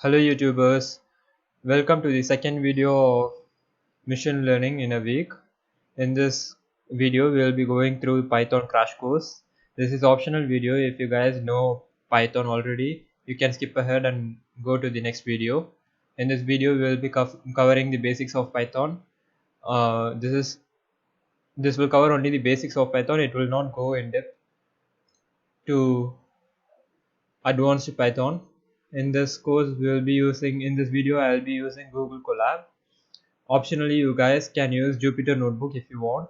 Hello YouTubers, welcome to the second video of machine learning in a week. In this video we will be going through Python crash course. This is optional video. If you guys know Python already, you can skip ahead and go to the next video. In this video we will be covering the basics of Python. This will cover only the basics of Python. It will not go in depth to advanced Python. In this course we will be using, in this video I will be using Google Colab. Optionally you guys can use Jupyter Notebook if you want.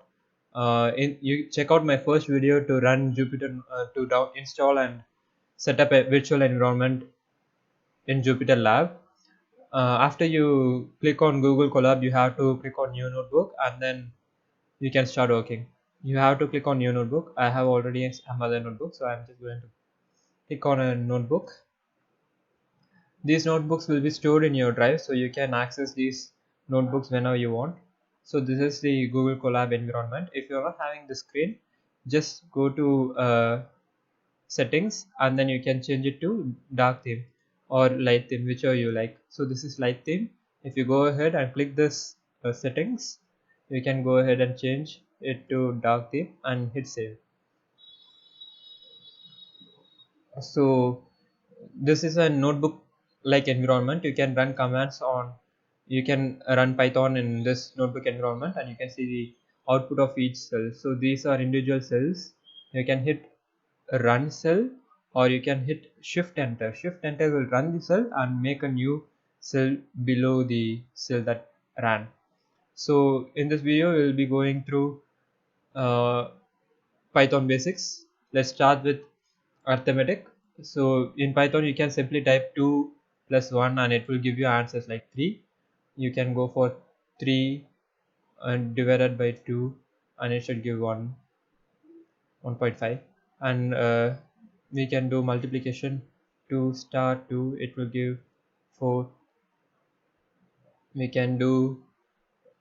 You check out my first video to run Jupyter to install and set up a virtual environment in Jupyter Lab. After you click on Google Colab, you have to click on new notebook and then you can start working. You have to click on new notebook. I have already some other notebook, so I'm just going to click on a notebook. These notebooks will be stored in your drive, so you can access these notebooks whenever you want. So this is the Google Colab environment. If you're not having the screen, just go to settings and then you can change it to dark theme or light theme, whichever you like. So this is light theme. If you go ahead and click this settings, you can go ahead and change it to dark theme and hit save. So this is a notebook like environment. You can run commands on, you can run Python in this notebook environment and you can see the output of each cell. So these are individual cells. You can hit run cell or you can hit shift enter. Shift enter will run the cell and make a new cell below the cell that ran. So in this video we will be going through Python basics. Let's start with arithmetic. So in Python you can simply type 2 plus 1 and it will give you answers like 3. You can go for 3 and divided by 2 and it should give 1.5, and we can do multiplication 2 star 2, it will give 4. We can do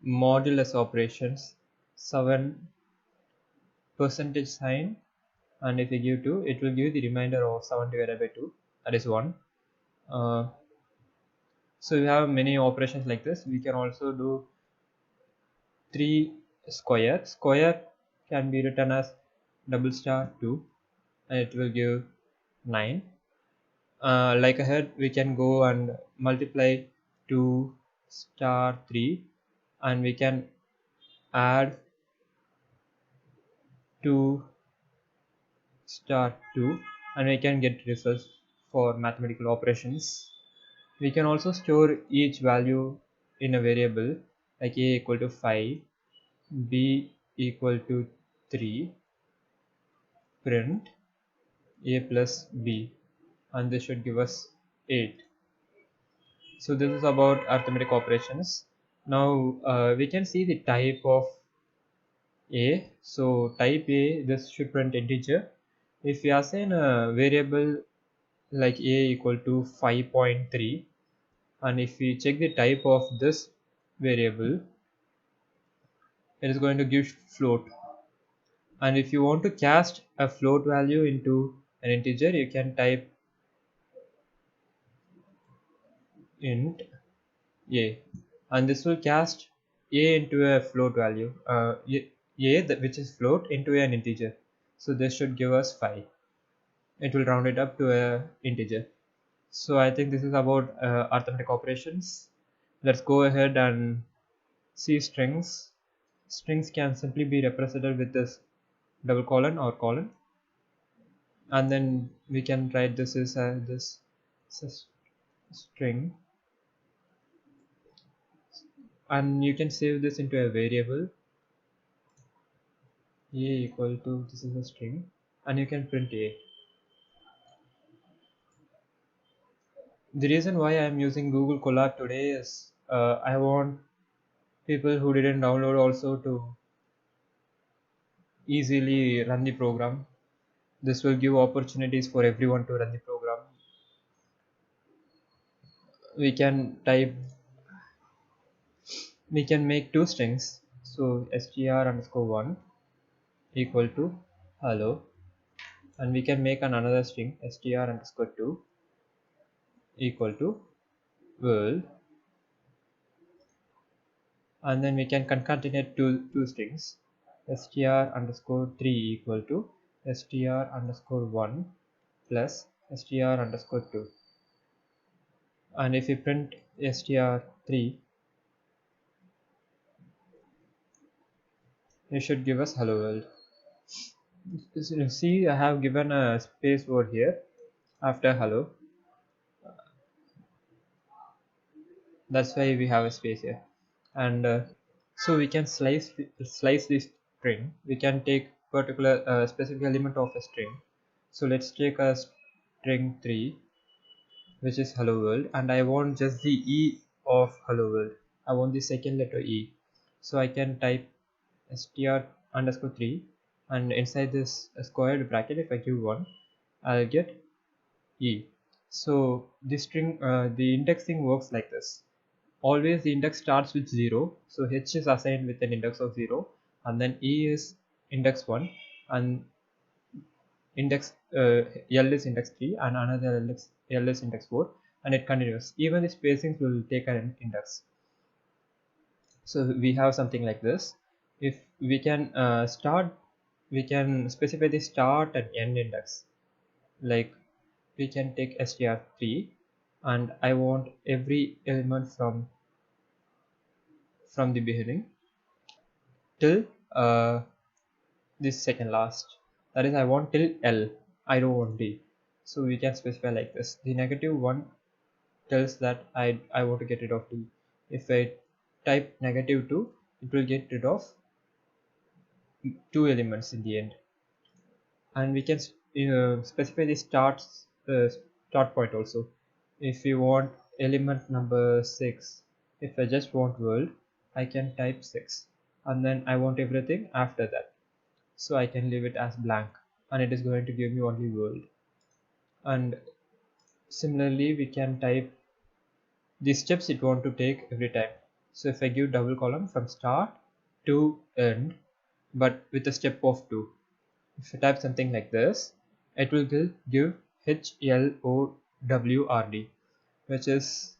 modulus operations 7 percentage sign, and if we give 2 it will give the remainder of 7 divided by 2, that is 1. So we have many operations like this. We can also do 3 square. Square can be written as double star 2 and it will give 9. Like ahead we can go and multiply 2 star 3 and we can add 2 star 2 and we can get results for mathematical operations. We can also store each value in a variable like a equal to 5, b equal to 3, print a plus b, and this should give us 8. So this is about arithmetic operations. Now we can see the type of a. So type A, this should print integer. If we assign a variable like a equal to 5.3 and if we check the type of this variable, it is going to give float. And if you want to cast a float value into an integer, you can type int a and this will cast a into a float value, which is float, into an integer. So this should give us 5. It will round it up to a integer. So I think this is about arithmetic operations. Let's go ahead and see strings. Strings can simply be represented with this double colon or colon, and then we can write this as this string, and you can save this into a variable a equal to, this is a string, and you can print a. The reason why I am using Google Colab today is I want people who didn't download also to easily run the program. This will give opportunities for everyone to run the program. We can make two strings. So str_1 equal to hello, and we can make another string str_2 equal to world, and then we can concatenate two strings, str_3 equal to str_1 plus str_2. And if we print str3, it should give us hello world. So see, I have given a space over here after hello. That's why we have a space here. And so we can slice this string. We can take particular specific element of a string. So let's take a string 3, which is hello world, and I want just the E of hello world. I want the second letter E. So I can type str_3, and inside this squared bracket, if I give 1, I'll get E. So this string, the indexing works like this. Always the index starts with 0, so H is assigned with an index of 0, and then E is index 1, and index L is index 3, and another L is index 4, and it continues. Even the spacings will take an index. So we have something like this. If we can we can specify the start and end index. Like we can take str3, and I want every element from the beginning till this second last. That is, I want till L. I don't want D. So we can specify like this. The -1 tells that I want to get rid of D. If I type -2, it will get rid of 2 elements in the end. And we can specify the start point also. If we want element number 6, if I just want world, I can type 6, and then I want everything after that, so I can leave it as blank, and it is going to give me only world. And similarly, we can type the steps it want to take every time. So if I give double column from start to end, but with a step of 2, if I type something like this, it will give HLOWRD, which is,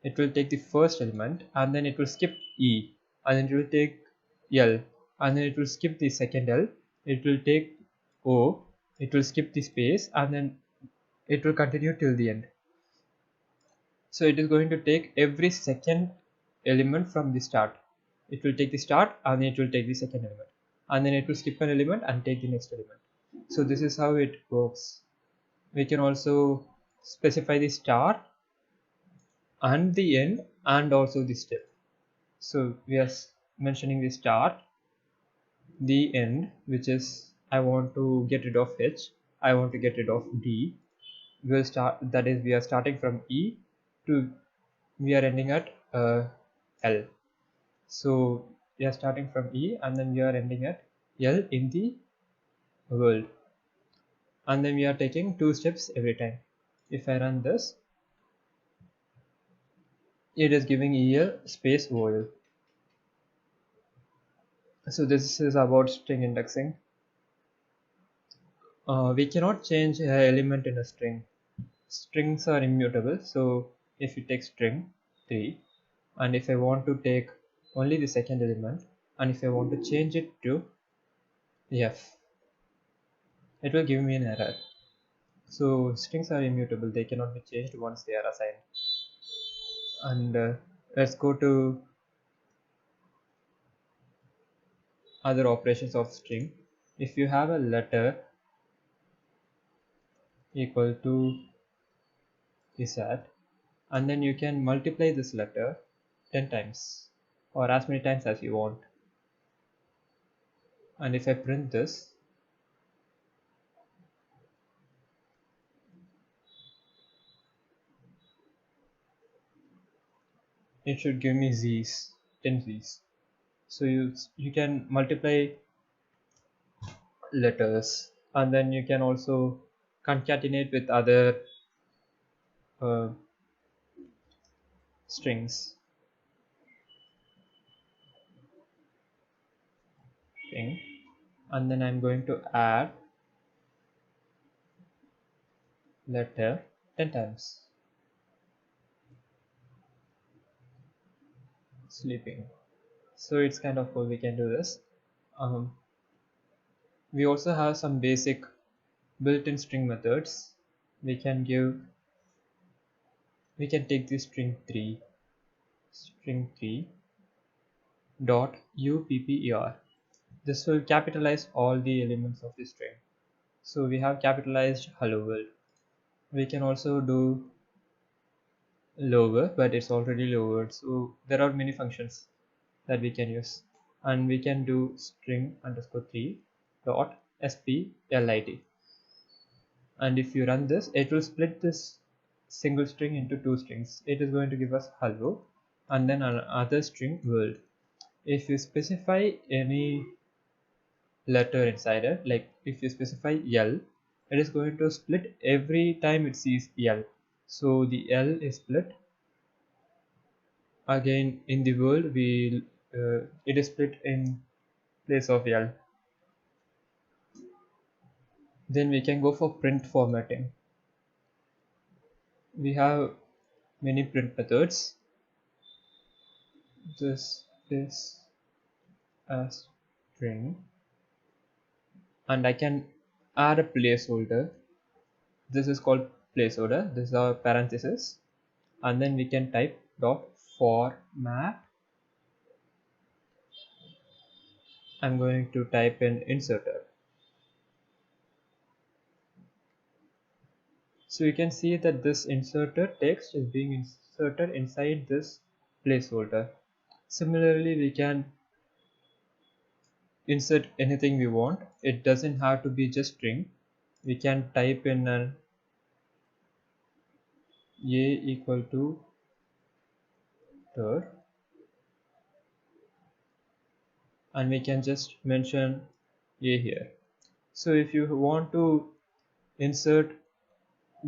it will take the first element, and then it will skip E, and then it will take L, and then it will skip the second L, it will take O, it will skip the space, and then it will continue till the end. So it is going to take every second element from the start. It will take the start, and then it will take the second element, and then it will skip an element and take the next element. So this is how it works. We can also specify the start and the end, and also the step. So we are mentioning the start, the end, which is I want to get rid of H, I want to get rid of D. We'll start, that is, we are starting from E to, we are ending at L. So we are starting from E, and then we are ending at L in the world, and then we are taking 2 steps every time. If I run this, it is giving EL space OL. So this is about string indexing. We cannot change an element in a string. Strings are immutable. So if you take string 3, and if I want to take only the second element, and if I want to change it to F, it will give me an error. So strings are immutable, they cannot be changed once they are assigned. And let's go to other operations of string. If you have a letter equal to is at, and then you can multiply this letter 10 times, or as many times as you want. And if I print this, it should give me z's, 10 z's. So you can multiply letters, and then you can also concatenate with other uh, strings thing. And then I'm going to add letter 10 times. sleeping. So it's kind of cool, we can do this. We also have some basic built-in string methods. We can take this string 3 dot upper. This will capitalize all the elements of the string. So we have capitalized hello world. We can also do lower, but it's already lowered. So there are many functions that we can use, and we can do string underscore 3 dot split. And if you run this, it will split this single string into two strings. It is going to give us hello and then another string world. If you specify any letter inside it, like if you specify L, it is going to split every time it sees L. So the L is split. Again in the world, it is split in place of L. Then we can go for print formatting. We have many print methods. This is a string, and I can add a placeholder. This is called placeholder. This is our parenthesis, and then we can type dot format. I'm going to type in inserter. So you can see that this inserter text is being inserted inside this placeholder. Similarly, we can insert anything we want. It doesn't have to be just string. We can type in an a equal to third, and we can just mention a here. So if you want to insert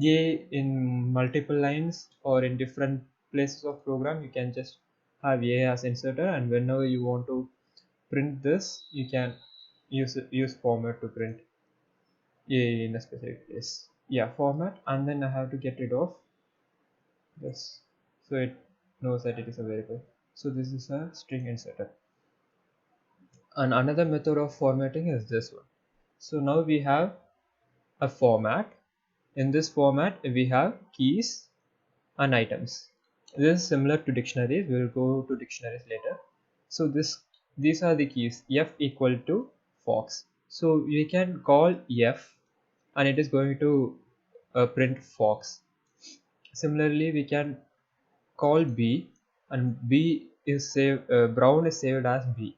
a in multiple lines or in different places of program, you can just have a as inserter, and whenever you want to print this, you can use format to print a in a specific place. Yeah, format, and then I have to get rid of this, so it knows that it is a variable. So this is a string inserter. And another method of formatting is this one. So now we have a format. In this format we have keys and items. This is similar to dictionaries. We will go to dictionaries later. So these are the keys. F equal to fox. So we can call F and it is going to print fox. Similarly, we can call B, and B is saved, brown is saved as B.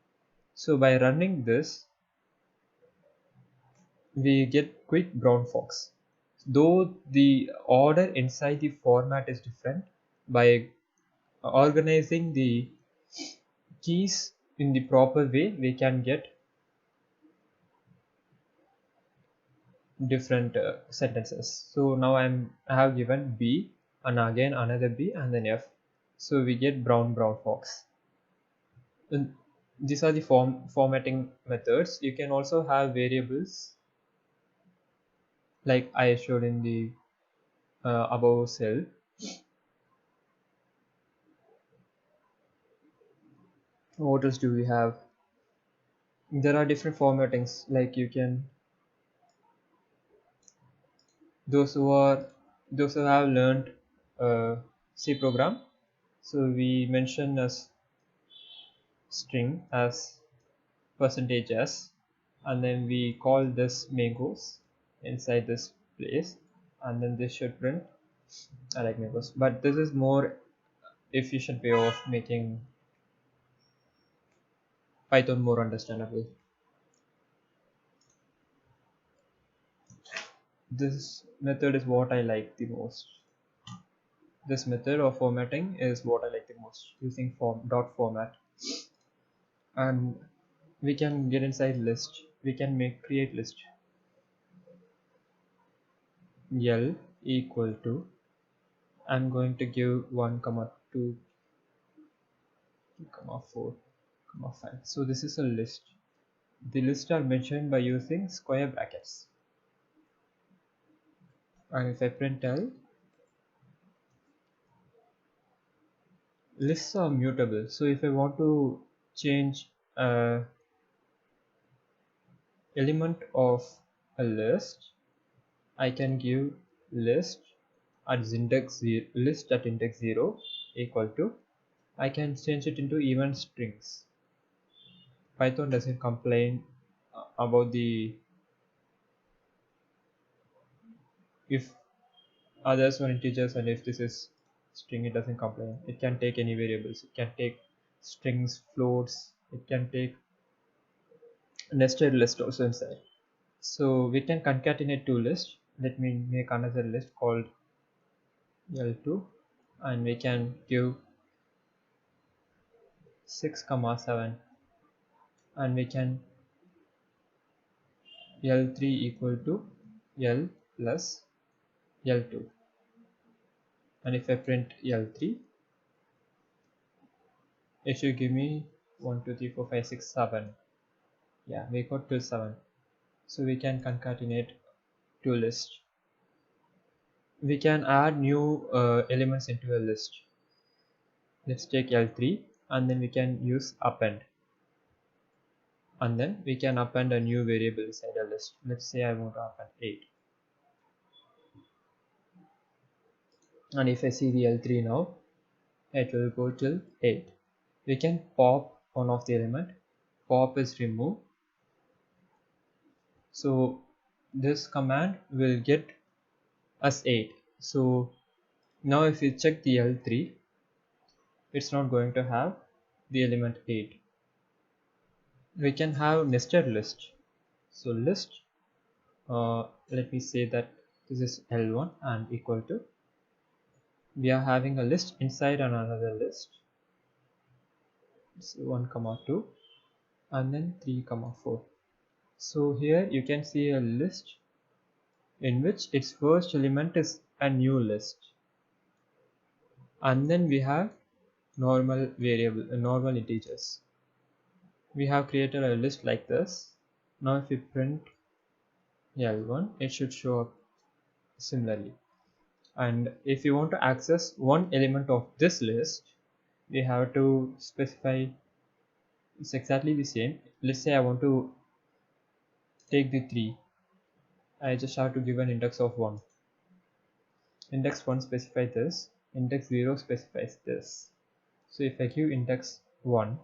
So by running this, we get quick brown fox. Though the order inside the format is different, by organizing the keys in the proper way, we can get different sentences. So now I have given B and again another B and then F. So we get brown fox. And these are the formatting methods. You can also have variables like I showed in the above cell. What else do we have? There are different formattings, like you can those who have learned C program. So we mention as string as percentage s, and then we call this mangoes inside this place, and then this should print I like mangoes. But this is more efficient way of making Python more understandable. This method is what I like the most. This method of formatting is what I like the most, using dot format. And we can get inside list. We can create list. L equal to, I'm going to give 1 comma 2 comma 4 comma 5. So this is a list. The lists are mentioned by using square brackets. And if I print L, lists are mutable, so if I want to change a element of a list, I can give list at list at index 0 equal to, I can change it into even strings. Python doesn't complain about the if others are integers, and if this is string, it doesn't complain. It can take any variables. It can take strings, floats. It can take nested list also inside. So we can concatenate two lists. Let me make another list called L2, and we can give 6, 7, and we can L3 equal to L plus L2. And if I print L3, it should give me 1, 2, 3, 4, 5, 6, 7. Yeah, we got till 7. So we can concatenate two lists. We can add new elements into a list. Let's take L3, and then we can use append. And then we can append a new variable inside a list. Let's say I want to append 8. And if I see the L3 now, it will go till 8. We can pop one of the element. Pop is remove. So this command will get us 8. So now if you check the L3, it's not going to have the element 8. We can have nested list. So list, let me say that this is L1 and equal to, we are having a list inside another list. It's 1, 2, and then 3, 4. So here you can see a list in which its first element is a new list, and then we have normal integers. We have created a list like this. Now if we print L1, it should show up similarly. And if you want to access one element of this list, we have to specify, it's exactly the same. Let's say I want to take the 3. I just have to give an index of 1. Index 1 specifies this, index 0 specifies this. So if I give index 1,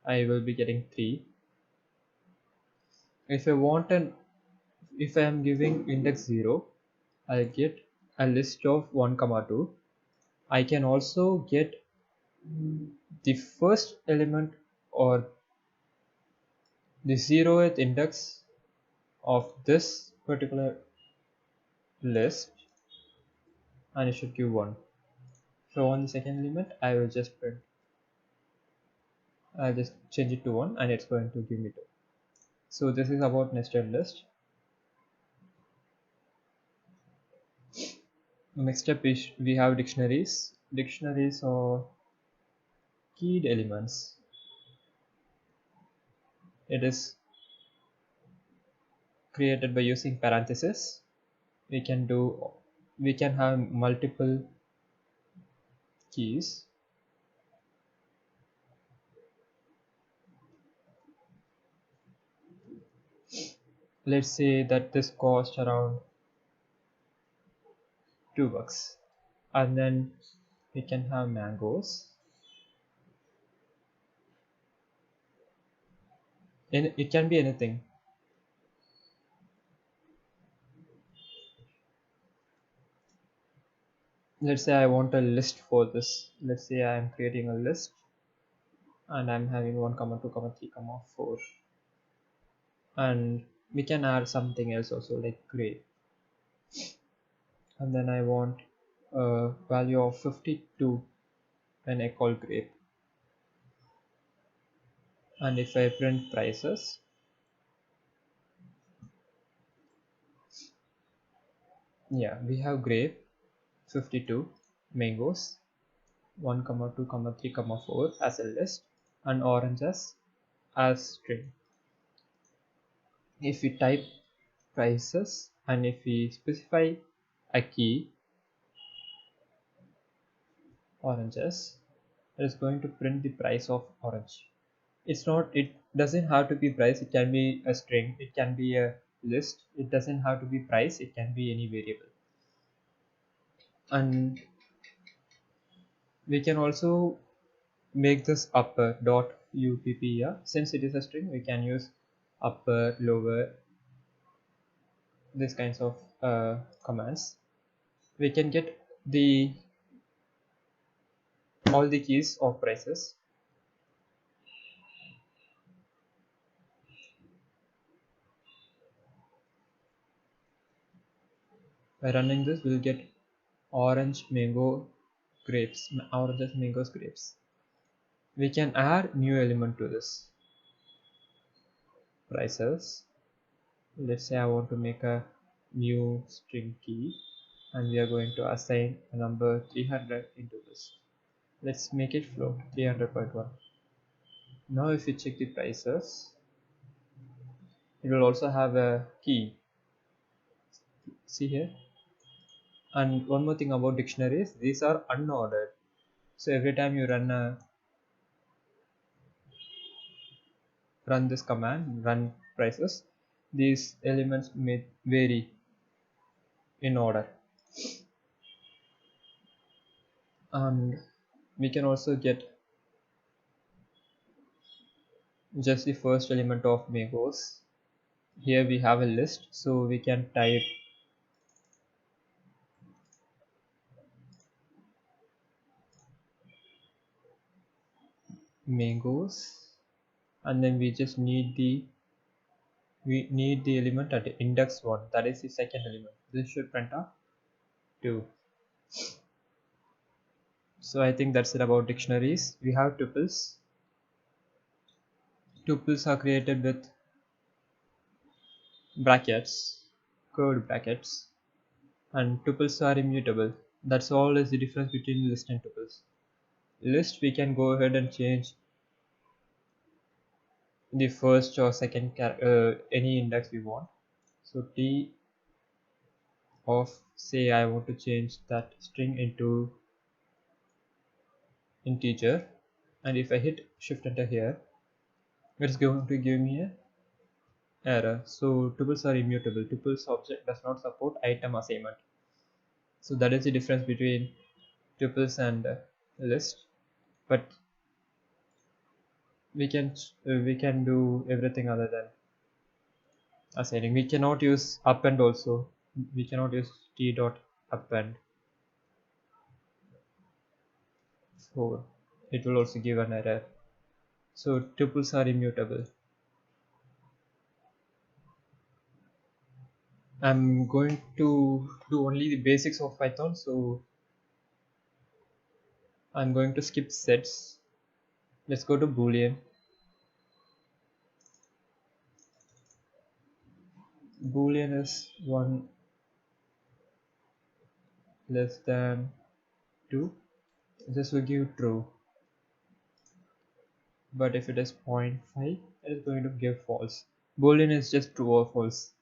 I will be getting 3. If I am giving index 0, I'll get a list of 1, 2. I can also get the first element or the 0th index of this particular list, and it should give 1. If I want the second element, I'll just change it to 1, and it's going to give me 2. So this is about nested list. Next step is we have dictionaries. Dictionaries are keyed elements. It is created by using parentheses. We can have multiple keys. Let's say that this cost around $2, and then we can have mangoes. It can be anything. Let's say I want a list for this. Let's say I am creating a list, and I'm having 1, 2, 3, 4, and we can add something else also, like grape. And then I want a value of 52 when I call grape. And if I print prices, yeah, we have grape 52, mangoes 1, 2, 3, 4 as a list, and oranges as string. If we type prices and if we specify a key, oranges, It is going to print the price of orange. It doesn't have to be price, it can be a string, it can be a list, it doesn't have to be price, it can be any variable. And we can also make this upper dot upp here. Since it is a string, we can use upper, lower, these kinds of commands. We can get the all the keys of prices. By running this, we'll get orange, mango, grapes, oranges, mangoes, grapes. We can add new element to this prices. Let's say I want to make a new string key, and we are going to assign a number 300 into this. Let's make it float 300.1. Now if you check the prices, it will also have a key. See here. And one more thing about dictionaries, these are unordered. So every time you run this command, run prices, these elements may vary in order. And we can also get just the first element of mangoes. Here we have a list, so we can type mangoes, and then we just need the element at index 1, that is the second element. This should print out 2. So I think that's it about dictionaries. We have tuples. Tuples are created with brackets, curved brackets, and tuples are immutable. That's all is the difference between list and tuples. List, we can go ahead and change the first or second any index we want. So t of, say I want to change that string into integer, and if I hit shift enter here, it's going to give me a error. So tuples are immutable. Tuples object does not support item assignment. So that is the difference between tuples and list. But we can do everything other than assigning. We cannot use append also. We cannot use t dot append. So it will also give an error. So tuples are immutable. I'm going to do only the basics of Python, so I'm going to skip sets. Let's go to Boolean. Boolean is 1 less than 2. This will give true. But if it is 0.5, it is going to give false. Boolean is just true or false.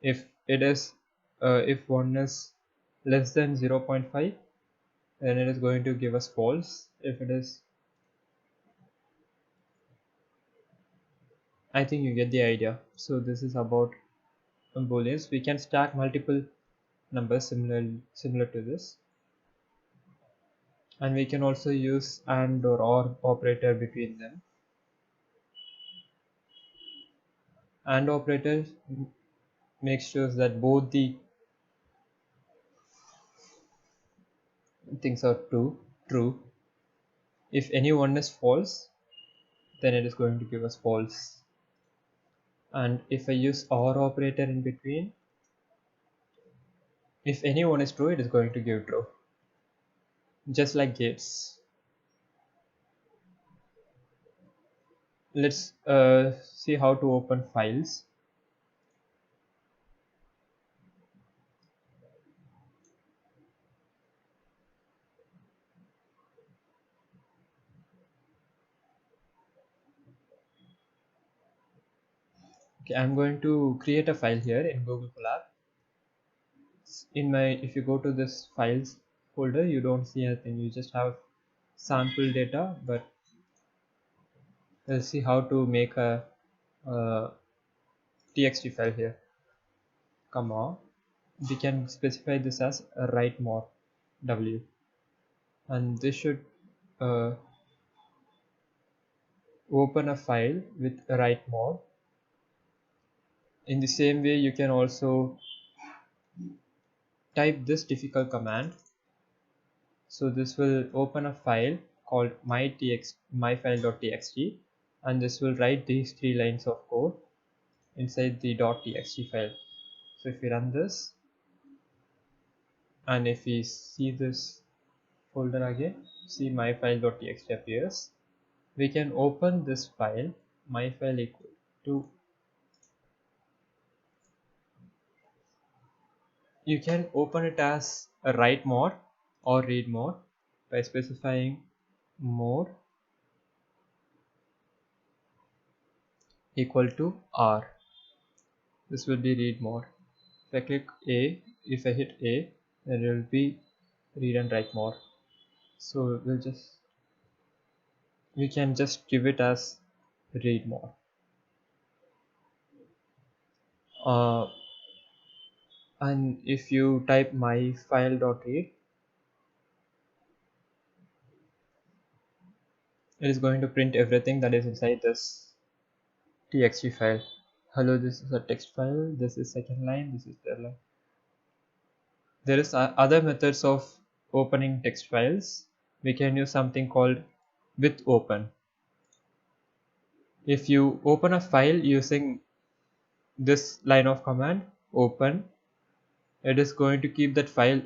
If it is if 1 is less than 0.5, then it is going to give us false. If it is, I think you get the idea. So this is about booleans. We can stack multiple numbers similar to this, and we can also use and or operator between them. And operator makes sure that both the things are true. If any one is false, then it is going to give us false. And if I use or operator in between, if any one is true, it is going to give true. Just like gates. Let's see how to open files. Okay, I'm going to create a file here in Google Colab. If you go to this files folder, you don't see anything. You just have sample data, but we'll see how to make a txt file here, comma, we can specify this as a write more w, and this should open a file with a write more. In the same way, you can also type this difficult command. So this will open a file called myfile.txt, and this will write these 3 lines of code inside the .txt file. So if we run this, and if we see this folder again, see myfile.txt appears. We can open this file, myfile equal to, you can open it as a write more or read more by specifying more equal to R. This will be read more. If I click A, if I hit A, then it will be read and write more. So we can just give it as read more. And if you type myfile.read, it is going to print everything that is inside this txt file. Hello, this is a text file, this is second line, this is third line. There is other methods of opening text files. We can use something called with open. If you open a file using this line of command, open, it is going to keep that file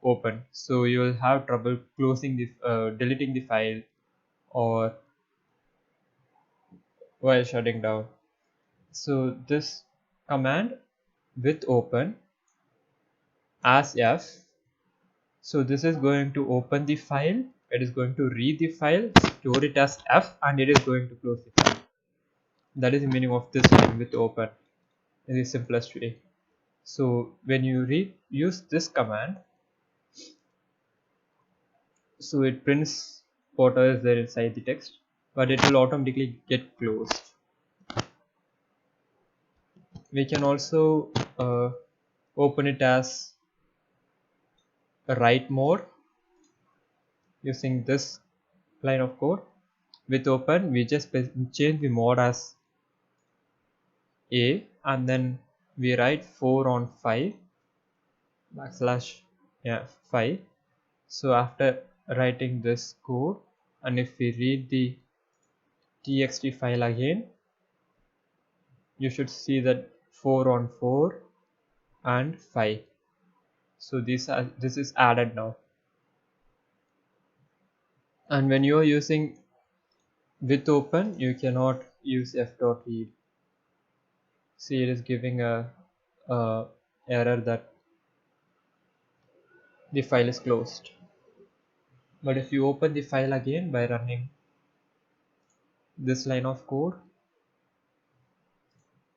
open, so you will have trouble closing the deleting the file or while shutting down. So this command with open as f, so this is going to open the file, it is going to read the file, store it as f, and it is going to close the file. That is the meaning of this one with open in the simplest way. So when you use this command, so it prints whatever is there inside the text, but it will automatically get closed. We can also open it as a write more using this line of code. With open, we just change the mode as A, and then we write 4 on 5 backslash 5. So after writing this code, and if we read the txt file again, you should see that 4 on 4 and 5. So this is added now. And when you are using with open, you cannot use f.read. See, it is giving a error that the file is closed. But if you open the file again by running this line of code,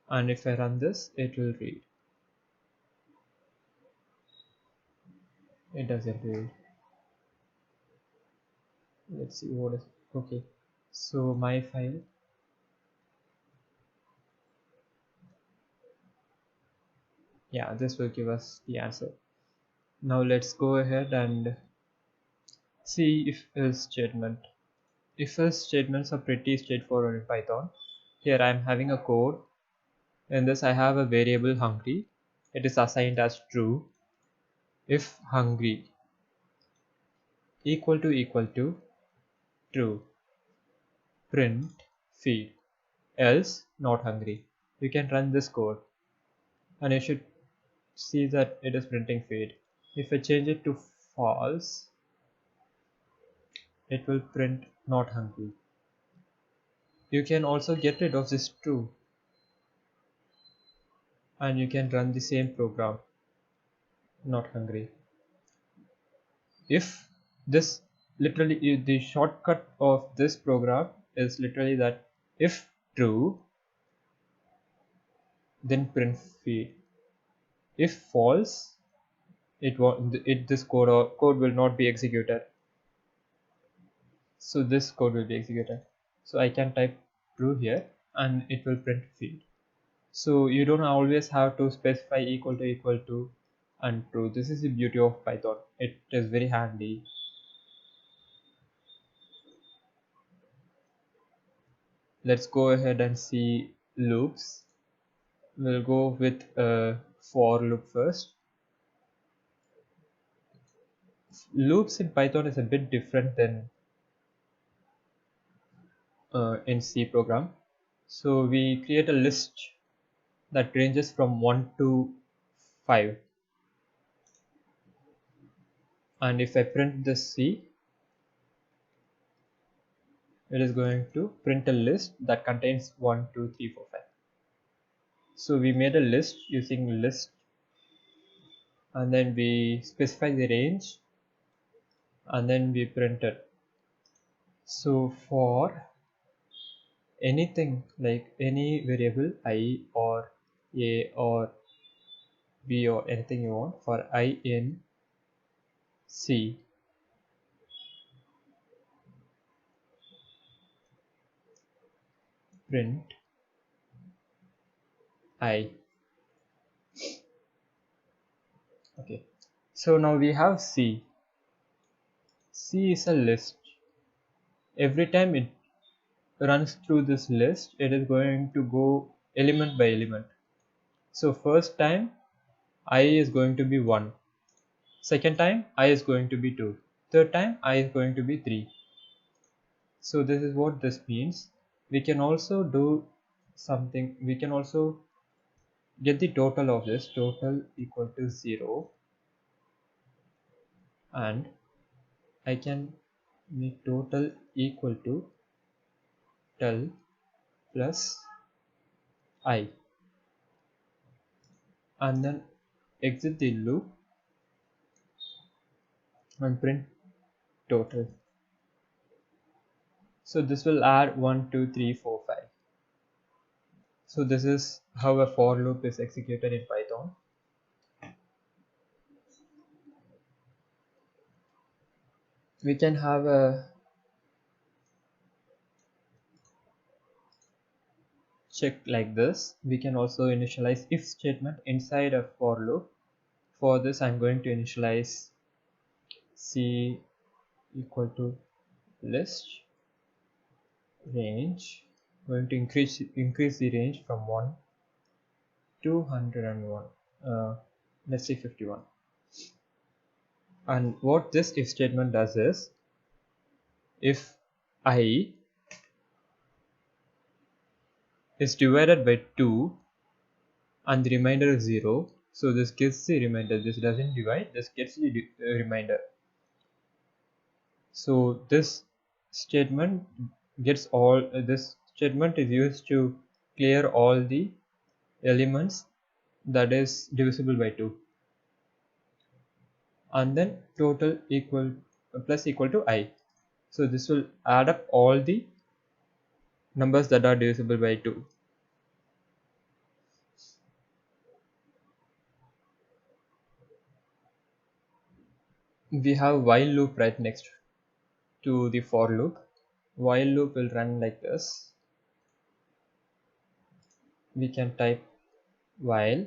and if I run this, it will read. It doesn't read. Let's see what is okay. So my file, yeah, this will give us the answer. Now let's go ahead and see if else statement. If else statements are pretty straightforward in Python. Here I am having a code. In this I have a variable hungry. It is assigned as true. If hungry equal to true, print feed, else not hungry. You can run this code and you should see that it is printing feed. If I change it to false, it will print not hungry. You can also get rid of this true and you can run the same program, not hungry. If this literally, the shortcut of this program is literally that if true, then print feed. If false, this code will not be executed. So this code will be executed. So I can type true here and it will print field. So you don't always have to specify equal to and true. This is the beauty of Python. It is very handy. Let's go ahead and see loops. We'll go with a for loop first. Loops in Python is a bit different than in C program. So we create a list that ranges from 1 to 5, and if I print this C, it is going to print a list that contains 1 2 3 4 5. So we made a list using list, and then we specify the range, and then we print it. So for anything like any variable I or A or B or anything you want, for I in C, print I. Okay, so now we have C. C is a list. Every time it runs through this list, it is going to go element by element. So first time I is going to be 1, second time I is going to be 2, third time I is going to be 3. So this is what this means. We can also do something, we can also get the total of this, total equal to 0, and I can make total equal to tel plus I, and then exit the loop and print total. So this will add 1 2 3 4 5. So this is how a for loop is executed in Python. We can have a check like this. We can also initialize if statement inside a for loop. For this I'm going to initialize C equal to list range. I'm going to increase the range from 1 to 101. Let's say 51. And what this if statement does is, if I is divided by 2 and the remainder is 0, so this gets the remainder. This doesn't divide, this gets the remainder. So this statement gets all, this statement is used to clear all the elements that is divisible by 2, and then total equal plus equal to I. So this will add up all the numbers that are divisible by 2. We have while loop right next to the for loop. While loop will run like this. We can type while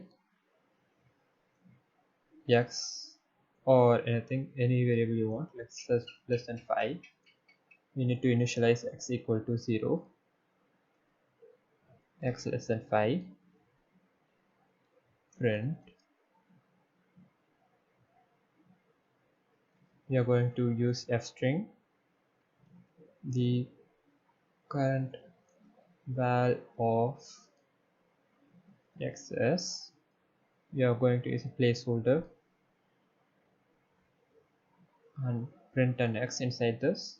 x or anything, any variable you want. Let's set less than 5. We need to initialize x equal to 0, x less than 5, print. We are going to use f string, the current val of xs. We are going to use a placeholder and print an x inside this.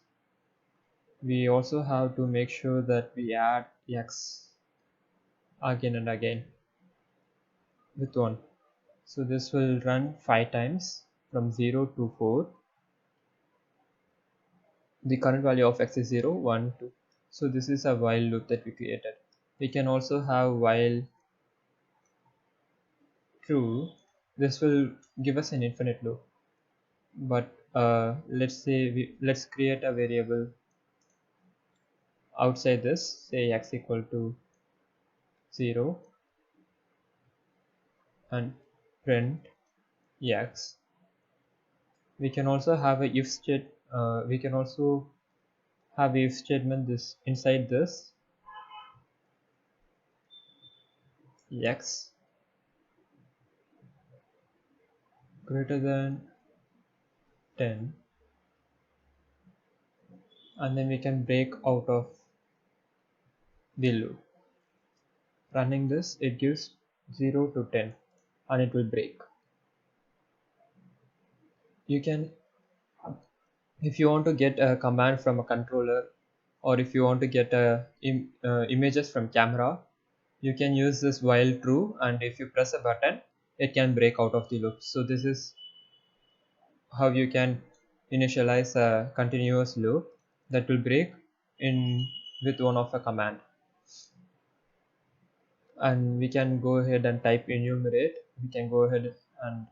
We also have to make sure that we add x again and again with 1. So this will run 5 times from 0 to 4. The current value of x is 0 1 2. So this is a while loop that we created. We can also have while true. This will give us an infinite loop, but let's say let's create a variable outside this, say x equal to 0 and print x. We can also have a we can also have a if statement this inside this x greater than 10, and then we can break out of the loop. Running this, it gives 0 to 10 and it will break. You can, if you want to get a command from a controller, or if you want to get images from camera, you can use this while true, and if you press a button it can break out of the loop. So this is how you can initialize a continuous loop that will break in with one of a command. And we can go ahead and type enumerate. We can go ahead and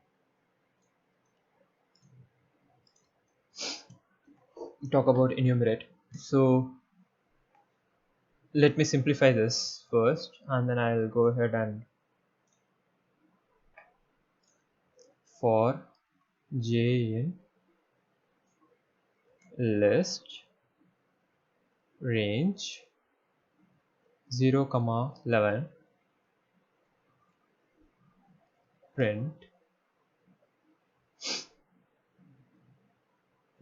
talk about enumerate. So let me simplify this first, and then I'll go ahead and for j in list range 0, 11 print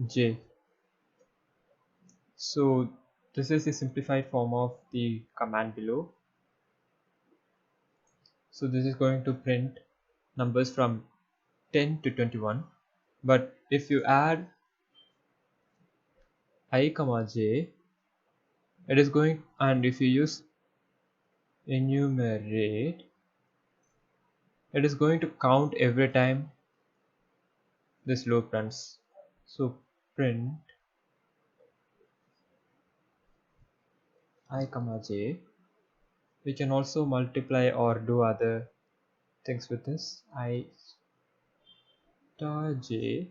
j. So this is the simplified form of the command below. So this is going to print numbers from 10 to 21, but if you add I comma j, it is going, and if you use enumerate, it is going to count every time this loop runs. So print I comma j. We can also multiply or do other things with this I star j,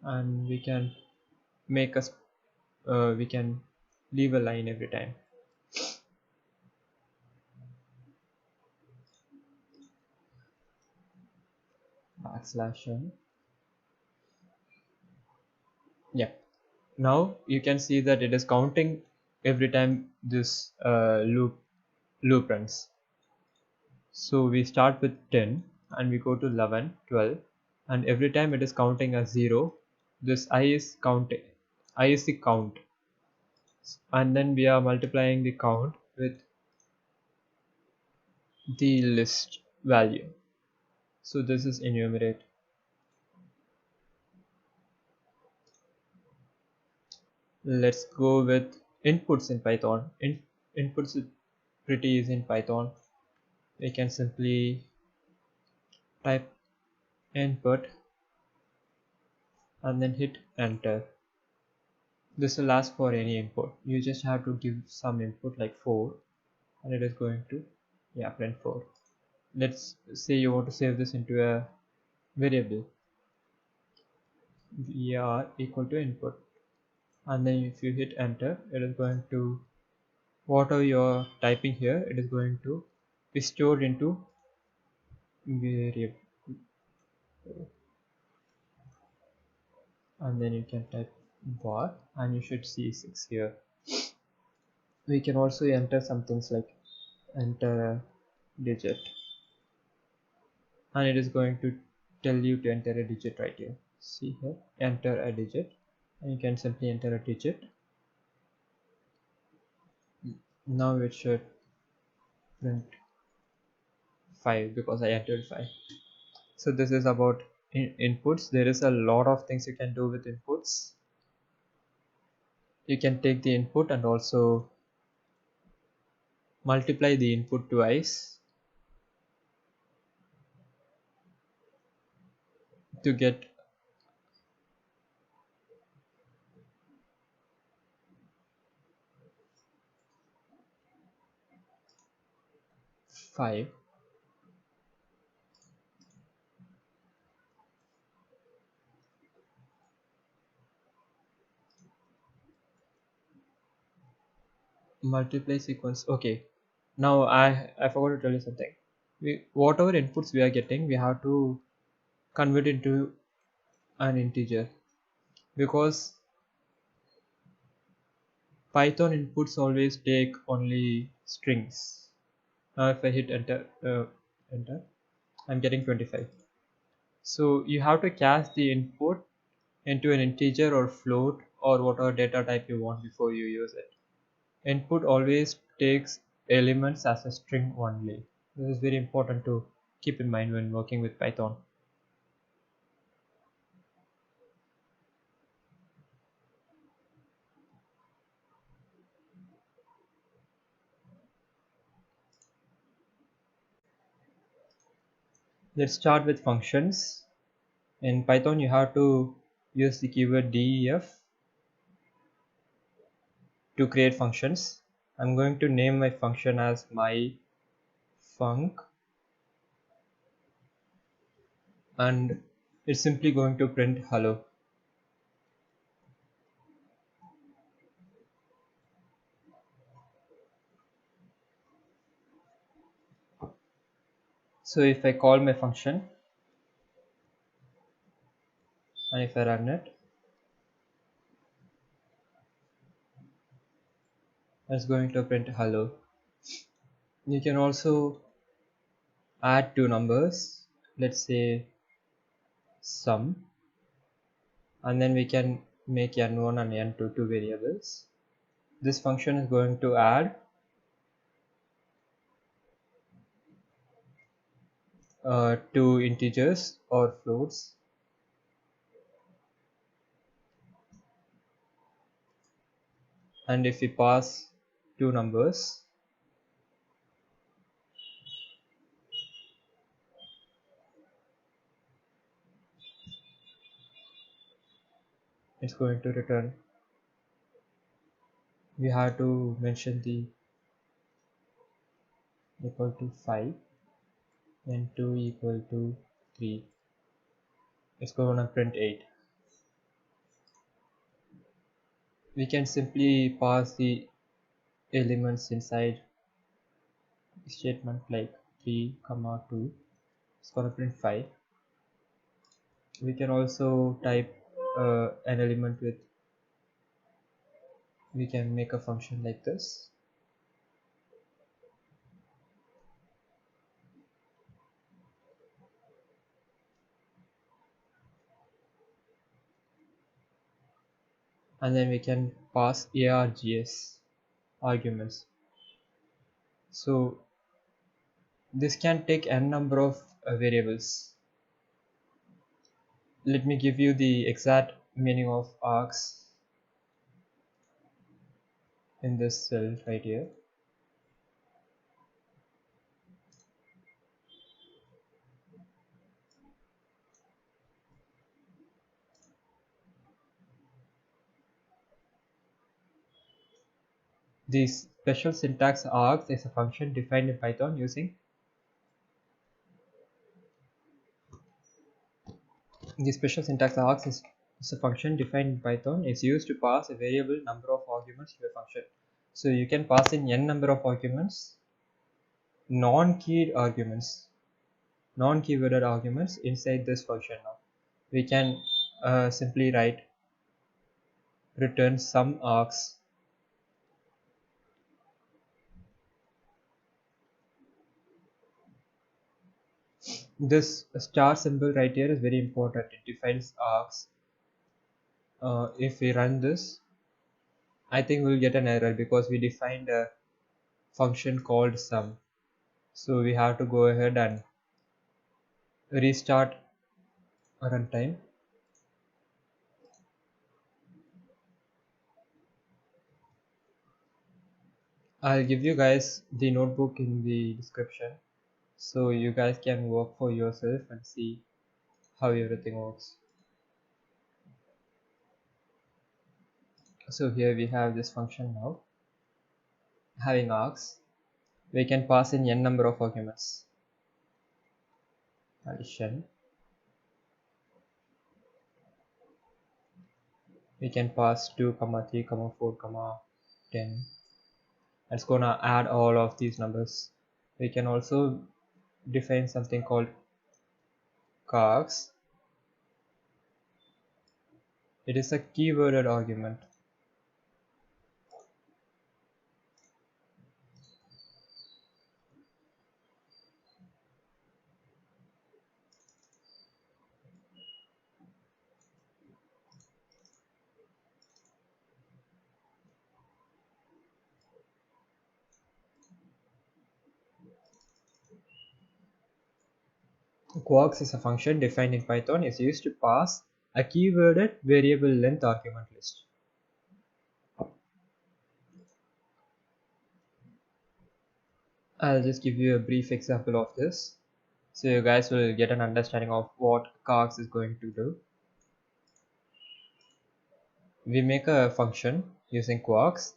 and we can make us we can leave a line every time. Backslash n. Yeah. Now you can see that it is counting every time this loop runs. So we start with 10 and we go to 11, 12, and every time it is counting as 0. This I is counting, I is the count, and then we are multiplying the count with the list value. So this is enumerate. Let's go with inputs in Python. Inputs is pretty easy in Python. We can simply type input and then hit enter. This will ask for any input. You just have to give some input like 4, and it is going to print 4. Let's say you want to save this into a variable var equal to input, and then if you hit enter, it is going to, whatever you're typing here, it is going to be stored into variable, and then you can type var and you should see 6 here. We can also enter some things like enter a digit, and it is going to tell you to enter a digit right here. See here, enter a digit, and you can simply enter a digit. Now it should print 5 because I entered 5. So this is about inputs. There is a lot of things you can do with inputs. You can take the input and also multiply the input twice to get five. multiply sequence. Okay, now I forgot to tell you something. Whatever inputs we are getting, we have to convert into an integer, because Python inputs always take only strings. Now if I hit enter, I'm getting 25. So you have to cast the input into an integer or float or whatever data type you want before you use it. Input always takes elements as a string only. This is very important to keep in mind when working with Python. Let's start with functions. In Python, you have to use the keyword def to create functions. I'm going to name my function as my func, and it's simply going to print hello. So if I call my function and if I run it, it's going to print hello. You can also add two numbers, let's say sum, and then we can make n1 and n2 two variables. This function is going to add two integers or floats, and if we pass two numbers, it's going to return. We have to mention the equal to 5 and 2 equal to 3. It's going to print 8. We can simply pass the elements inside statement like 3 comma 2. It's going to print 5. We can also type an element with, we can make a function like this. And then we can pass args arguments. So this can take n number of variables. Let me give you the exact meaning of args in this cell right here. The special syntax args is a function defined in Python using the special syntax args is a function defined in Python. It's used to pass a variable number of arguments to a function. So you can pass in n number of arguments, non-keyed arguments, non-keyworded arguments inside this function. Now we can simply write return some args. This star symbol right here is very important. It defines args. If we run this, I think we'll get an error because we defined a function called sum. So we have to go ahead and restart runtime. I'll give you guys the notebook in the description so you guys can work for yourself and see how everything works. So here we have this function now having args. We can pass in n number of arguments. Addition. We can pass 2, 3, 4, 10. It's gonna add all of these numbers. We can also define something called cogs. It is a keyworded argument. Quarks is a function defined in Python. Is used to pass a keyworded variable length argument list. I'll just give you a brief example of this, so you guys will get an understanding of what quarks is going to do. We make a function using quarks.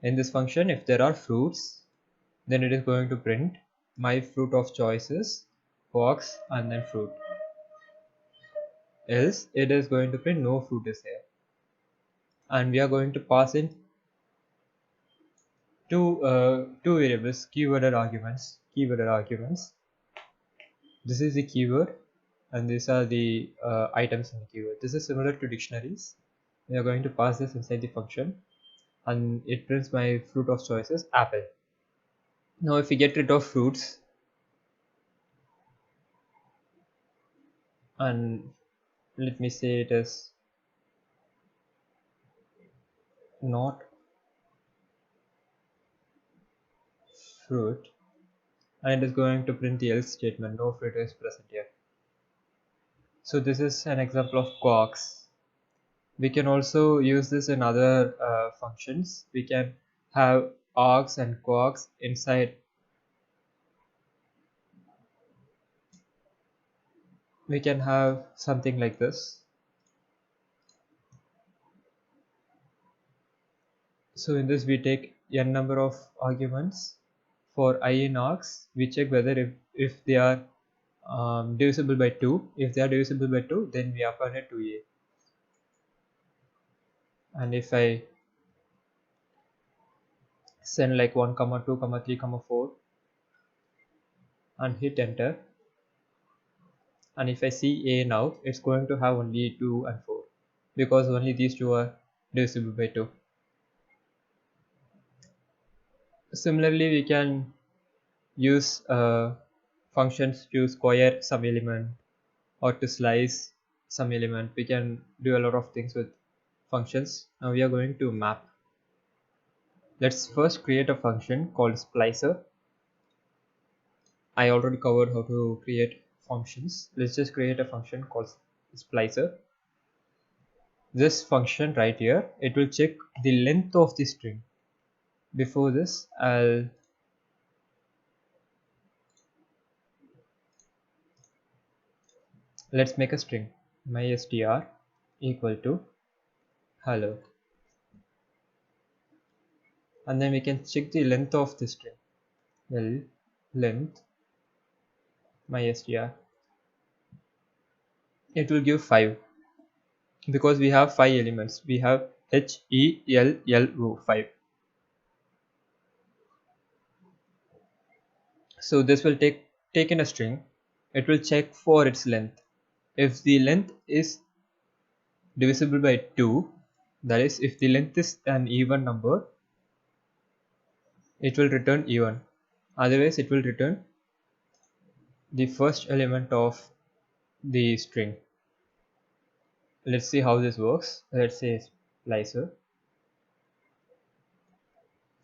In this function, if there are fruits, then it is going to print my fruit of choice is quarks and then fruit. Else it is going to print no fruit is here. And we are going to pass in two variables, keyworded arguments. This is the keyword and these are the items in the keyword. This is similar to dictionaries. We are going to pass this inside the function and it prints my fruit of choice is apple. Now if we get rid of fruits and let me say it is not fruit, and it is going to print the else statement, no fruit is present here. So this is an example of quarks. We can also use this in other functions. We can have args and quarks inside. We can have something like this. So in this we take n number of arguments. For I in args, we check whether if they are divisible by 2. If they are divisible by 2, then we append it to a. And if I send like 1, 2, 3, 4 and hit enter, and if I see a now, it's going to have only 2 and 4 because only these two are divisible by 2. Similarly, we can use functions to square some element or to slice some element. We can do a lot of things with functions. Now we are going to map. Let's first create a function called splicer. I already covered how to create functions. Let's just create a function called splicer. This function right here, it will check the length of the string. Before this, let's make a string mystr equal to hello, and then we can check the length of the string. Length mystr, it will give 5 because we have 5 elements. We have h, e, l, l, o, 5. So this will take in a string. It will check for its length. If the length is divisible by 2, that is if the length is an even number, it will return even. Otherwise it will return the first element of the string. Let's see how this works. Let's say splicer,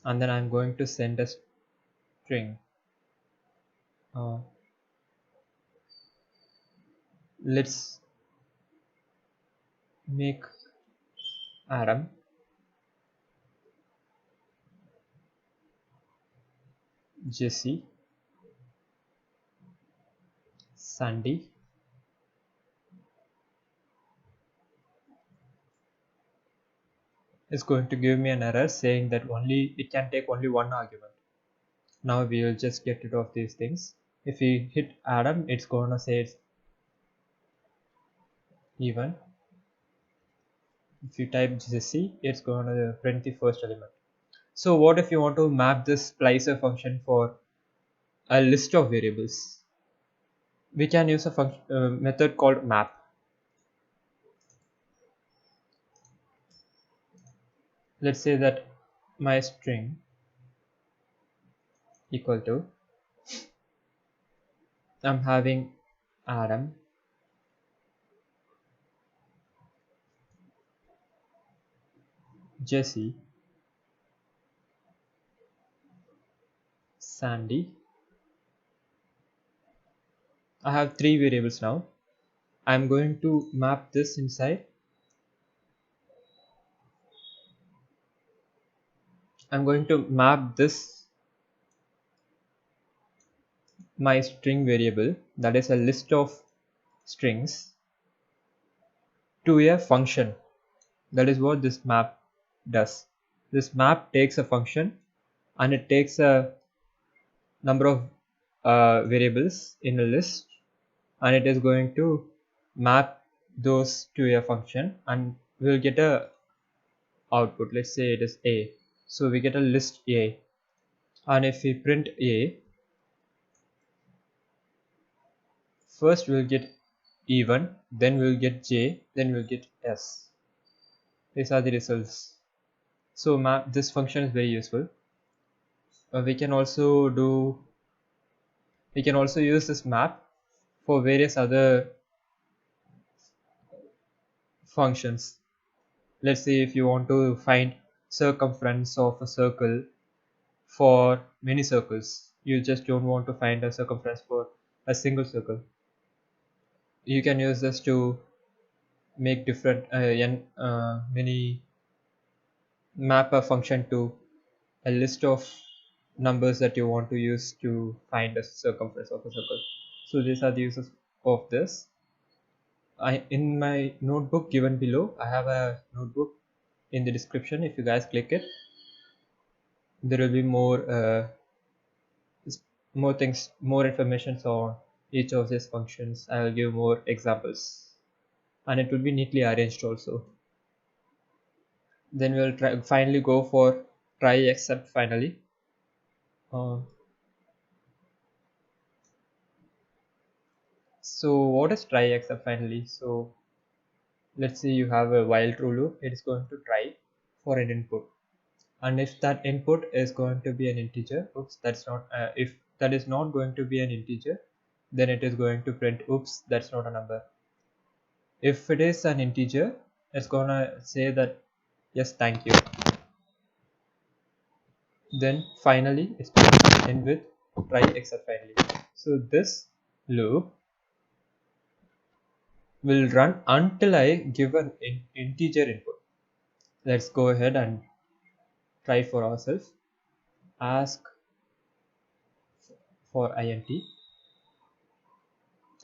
and then I'm going to send a string. Let's make Adam, Jesse, Sandy, is going to give me an error saying that only it can take only one argument. Now we will just get rid of these things. If we hit Adam, it's gonna say it's even. If you type Jesse, it's gonna print the first element. So what if you want to map this splicer function for a list of variables? We can use a method called map. Let's say that my string equal to, I'm having Adam, Jesse, Sandy. I have three variables now. I'm going to map this inside. I'm going to map this, my string variable, that is a list of strings, to a function. That is what this map does. This map takes a function and it takes a number of variables in a list, and it is going to map those to a function, and we'll get a output. Let's say it is A, so we get a list A, and if we print A, first we'll get even, then we'll get J, then we'll get S. These are the results. So map, this function is very useful. We can also use this map for various other functions. Let's say if you want to find circumference of a circle for many circles, you just don't want to find a circumference for a single circle, you can use this to make different many map a function to a list of numbers that you want to use to find a circumference of a circle. So these are the uses of this. In my notebook given below, I have a notebook in the description. If you guys click it, there will be more things, more information on each of these functions. I will give more examples, and it will be neatly arranged also. Then we'll finally go for try except finally. So what is try except finally? So let's say you have a while true loop. It is going to try for an input, and if that input is going to be an integer, oops, that's not if that is not going to be an integer, then it is going to print, oops, that's not a number. If it is an integer, it's gonna say that yes, thank you. Then finally it's going to end with try except finally. So this loop will run until I give an integer input. Let's go ahead and try for ourselves. Ask for int.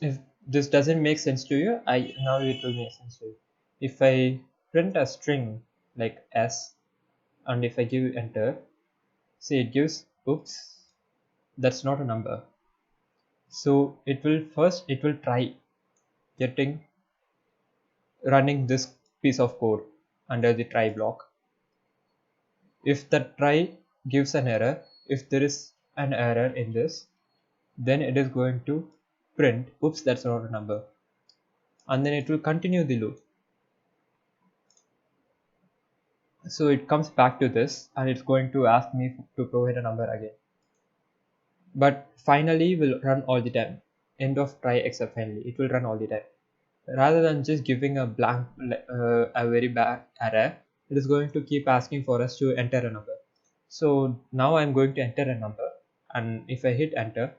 If this doesn't make sense to you, now it will make sense to you. If I print a string like s, and if I give enter, say it gives, oops, that's not a number. So it will try running this piece of code under the try block. If the try gives an error, if there is an error in this, then it is going to print, oops, that's not a number, and then it will continue the loop. So it comes back to this, and it's going to ask me to provide a number again, but finally will run all the time. End of try except finally, it will run all the time. Rather than just giving a blank a very bad error, it is going to keep asking for us to enter a number. So now I'm going to enter a number, and if I hit enter,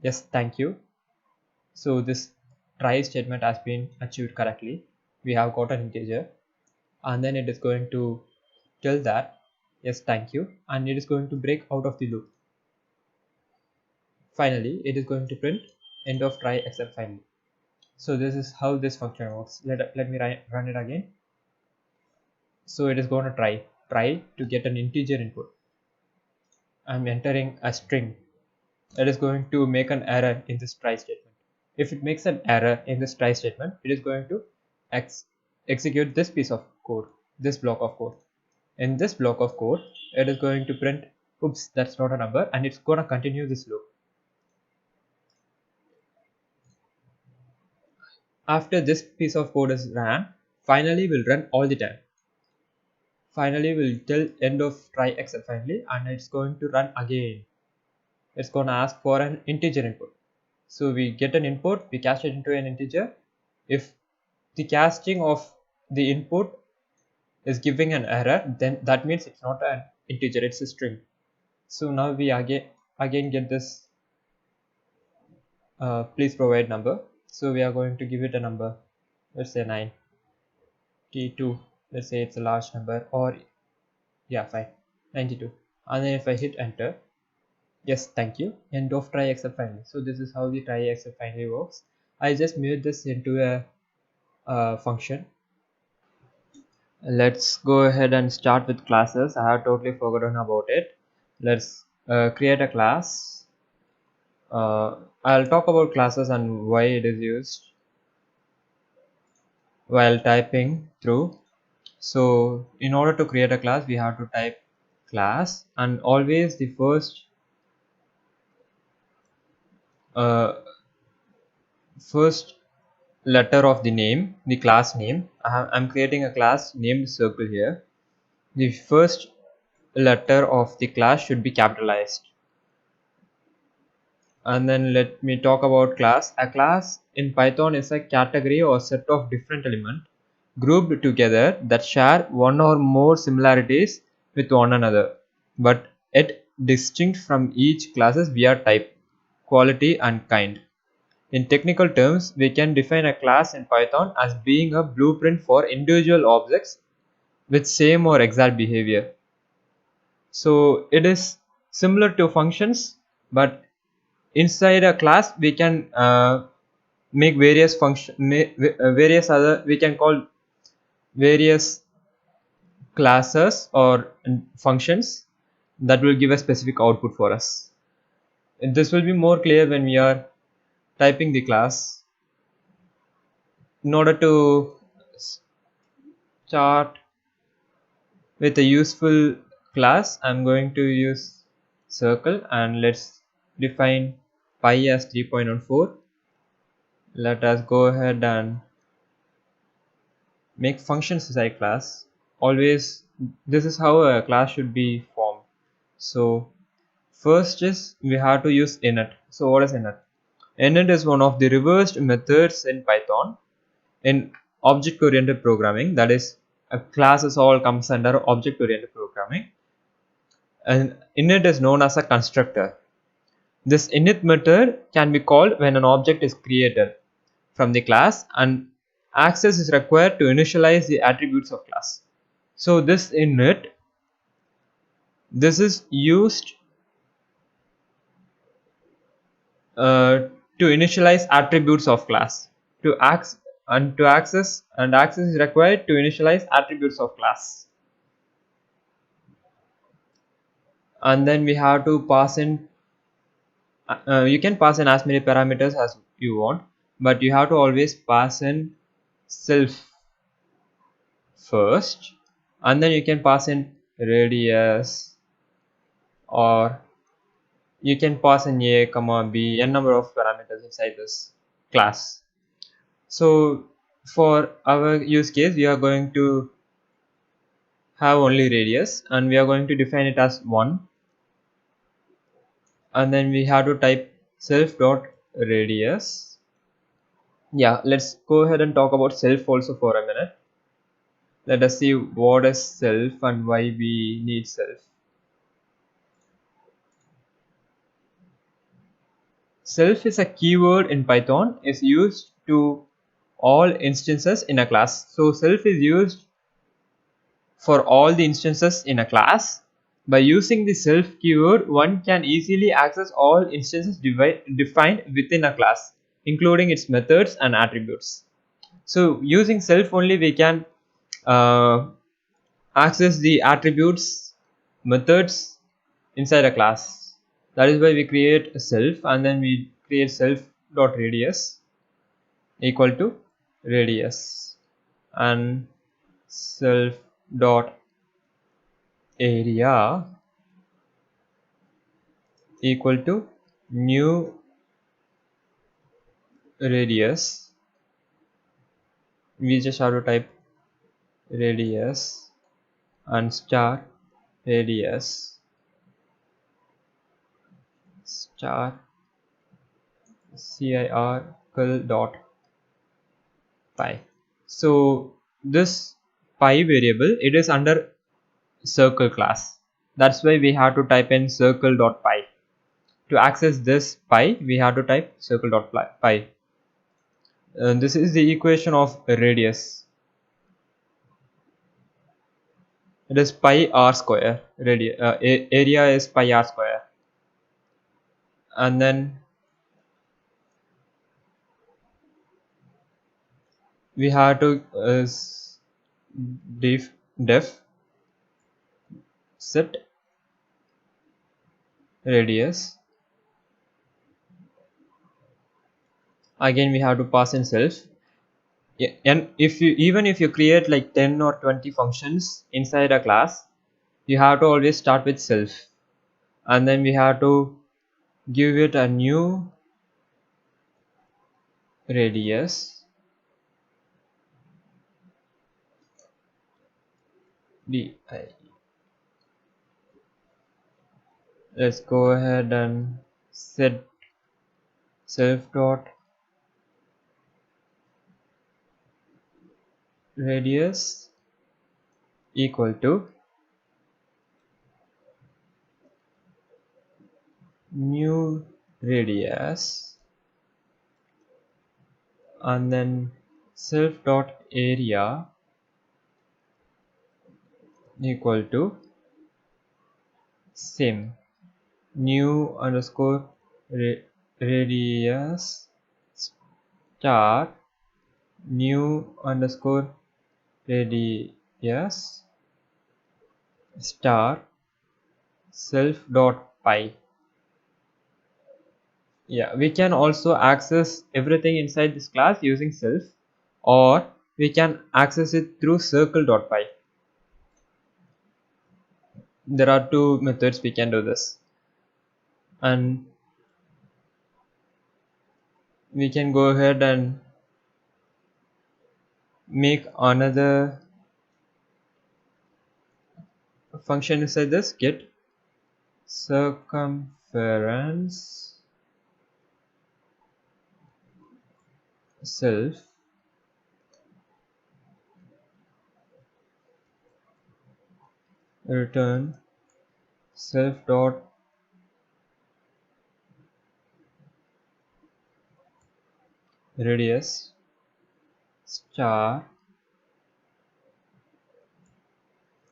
yes, thank you. So this try statement has been achieved correctly. We have got an integer, and then it is going to tell that yes, thank you, and it is going to break out of the loop. Finally, it is going to print end of try except finally. So this is how this function works. Let me run it again. So it is going to try to get an integer input. I'm entering a string. It is going to make an error in this try statement. If it makes an error in this try statement, it is going to execute this piece of code, this block of code. In this block of code, it is going to print, oops, that's not a number, and it's going to continue this loop. After this piece of code is ran, finally will run all the time. Finally will tell end of try except finally, and it's going to run again. It's going to ask for an integer input. So we get an input, we cast it into an integer. If the casting of the input is giving an error, then that means it's not an integer, it's a string. So now we again get this please provide number. So we are going to give it a number, let's say 9, t2, let's say it's a large number, or yeah, fine, 92. And then if I hit enter, yes, thank you, end of try except finally. So this is how the try except finally works. I just made this into a function. Let's go ahead and start with classes. I have totally forgotten about it. Let's create a class. I'll talk about classes and why it is used while typing through. So in order to create a class, we have to type class, and always the uh, first letter of the name, the class name. I'm creating a class named circle here. The first letter of the class should be capitalized. And then let me talk about class. A class in Python is a category or set of different elements grouped together that share one or more similarities with one another, but yet distinct from each classes via type, quality, and kind. In technical terms, we can define a class in Python as being a blueprint for individual objects with same or exact behavior. So it is similar to functions, but inside a class we can make various various other, we can call various classes or functions that will give a specific output for us. And this will be more clear when we are typing the class. In order to start with a useful class, I'm going to use circle, and let's define pi as 3.14. Let us go ahead and make functions inside class. Always, this is how a class should be formed. So first is we have to use init. So what is init? Init is one of the reversed methods in Python in object oriented programming. That is, a classes all comes under object oriented programming, and init is known as a constructor. This init method can be called when an object is created from the class and access is required to initialize the attributes of class. So this init, this is used to initialize attributes of class. To access is required to initialize attributes of class. And then we have to pass in you can pass in as many parameters as you want, but you have to always pass in self first, and then you can pass in radius, or you can pass in a comma b, n number of parameters inside this class. So for our use case, we are going to have only radius, and we are going to define it as 1, and then we have to type self dot radius. Yeah, let's go ahead and talk about self also for a minute. Let us see what is self and why we need self. Self is a keyword in Python, is used to all instances in a class. So self is used for all the instances in a class. By using the self keyword, one can easily access all instances defined within a class, including its methods and attributes. So using self only, we can access the attributes, methods inside a class. That is why we create a self, and then we create self dot radius equal to radius, and self dot area equal to new radius. We just have to type radius and star radius star circle dot pi. So this pi variable, it is under circle class. That's why we have to type in circle dot pi. To access this pi, we have to type circle dot pi. This is the equation of radius. It is pi r square. Area is pi r square, and then we have to def set radius. Again, we have to pass in self. Yeah, and if you, even if you create like 10 or 20 functions inside a class, you have to always start with self, and then we have to give it a new radius di. Let's go ahead and set self dot radius equal to new radius, and then self dot area equal to same new underscore radius star new underscore radius star self dot pi. Yeah, we can also access everything inside this class using self, or we can access it through circle dot pi. There are two methods we can do this, and we can go ahead and make another function inside this, get circumference self return self dot radius star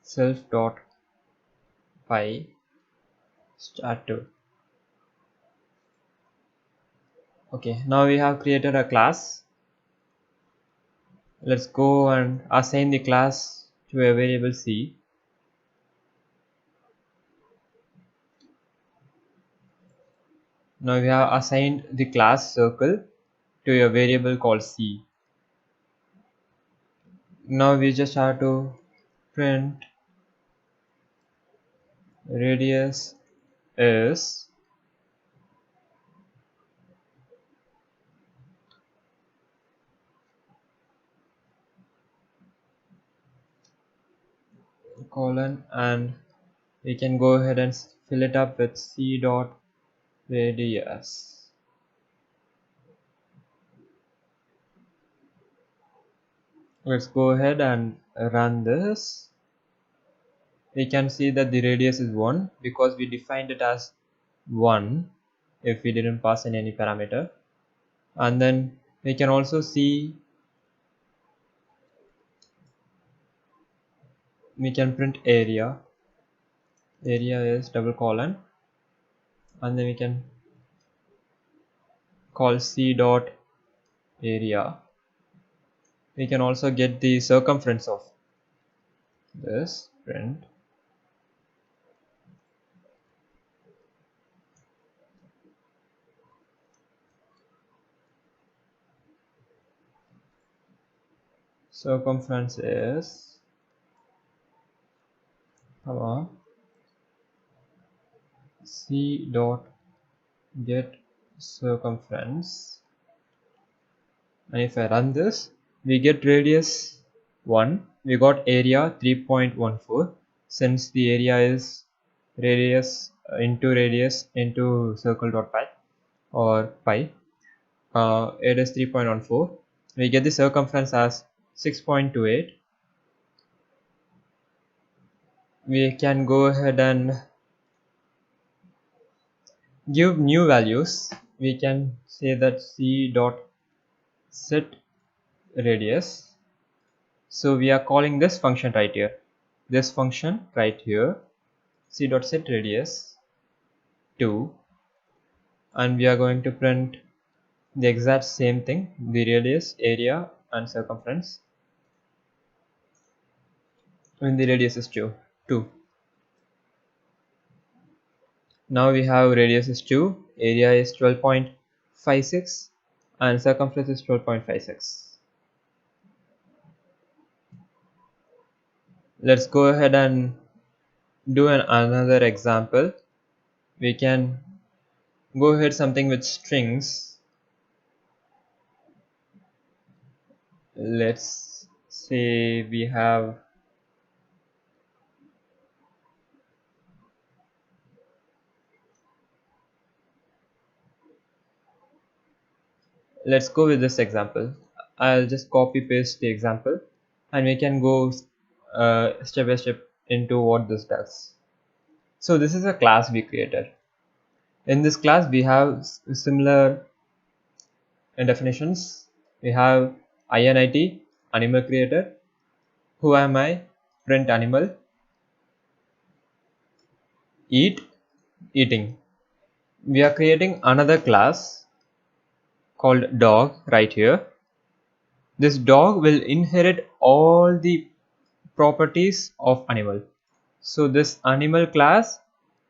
self dot pi star 2. Okay, now we have created a class. Let's go and assign the class to a variable c. Now we have assigned the class circle to a variable called c. Now we just have to print radius is colon, and we can go ahead and fill it up with c dot radius. Let's go ahead and run this. We can see that the radius is 1 because we defined it as 1 if we didn't pass in any parameter. And then we can also see, we can print area is double colon, and then we can call c dot area. We can also get the circumference of this, print circumference is comma c dot get circumference, and if I run this, we get radius 1, we got area 3.14, since the area is radius into circle dot pi or pi. It is 3.14. We get the circumference as 6.28. We can go ahead and give new values. We can say that c dot set radius. So we are calling this function right here. This function right here, c dot set radius 2, and we are going to print the exact same thing, the radius, area, and circumference. When the radius is 2. Now we have radius is 2, area is 12.56, and circumference is 12.56. Let's go ahead and do another example. We can go ahead something with strings. Let's say we have let's go with this example. I'll just copy paste the example and we can go step by step into what this does. So this is a class we created. In this class we have similar definitions. We have init, animal creator, who am I, print animal, eat, eating. We are creating another class called dog right here. This dog will inherit all the properties of animal. So this animal class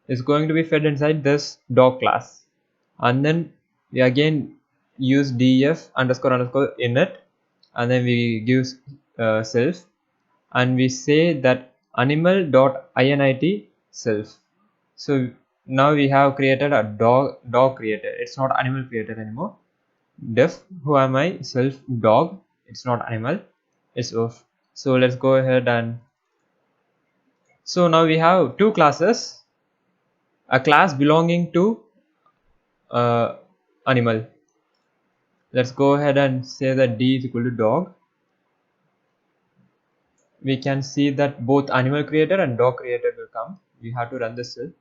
is going to be fed inside this dog class, and then we again use def underscore underscore init, and then we give self, and we say that animal dot init self. So now we have created a dog creator. It's not animal creator anymore. Def who am I self dog. It's not animal. It's of. So let's go ahead and so now we have two classes. A class belonging to animal. Let's go ahead and say that d is equal to dog. We can see that both animal creator and dog creator will come. We have to run this cell.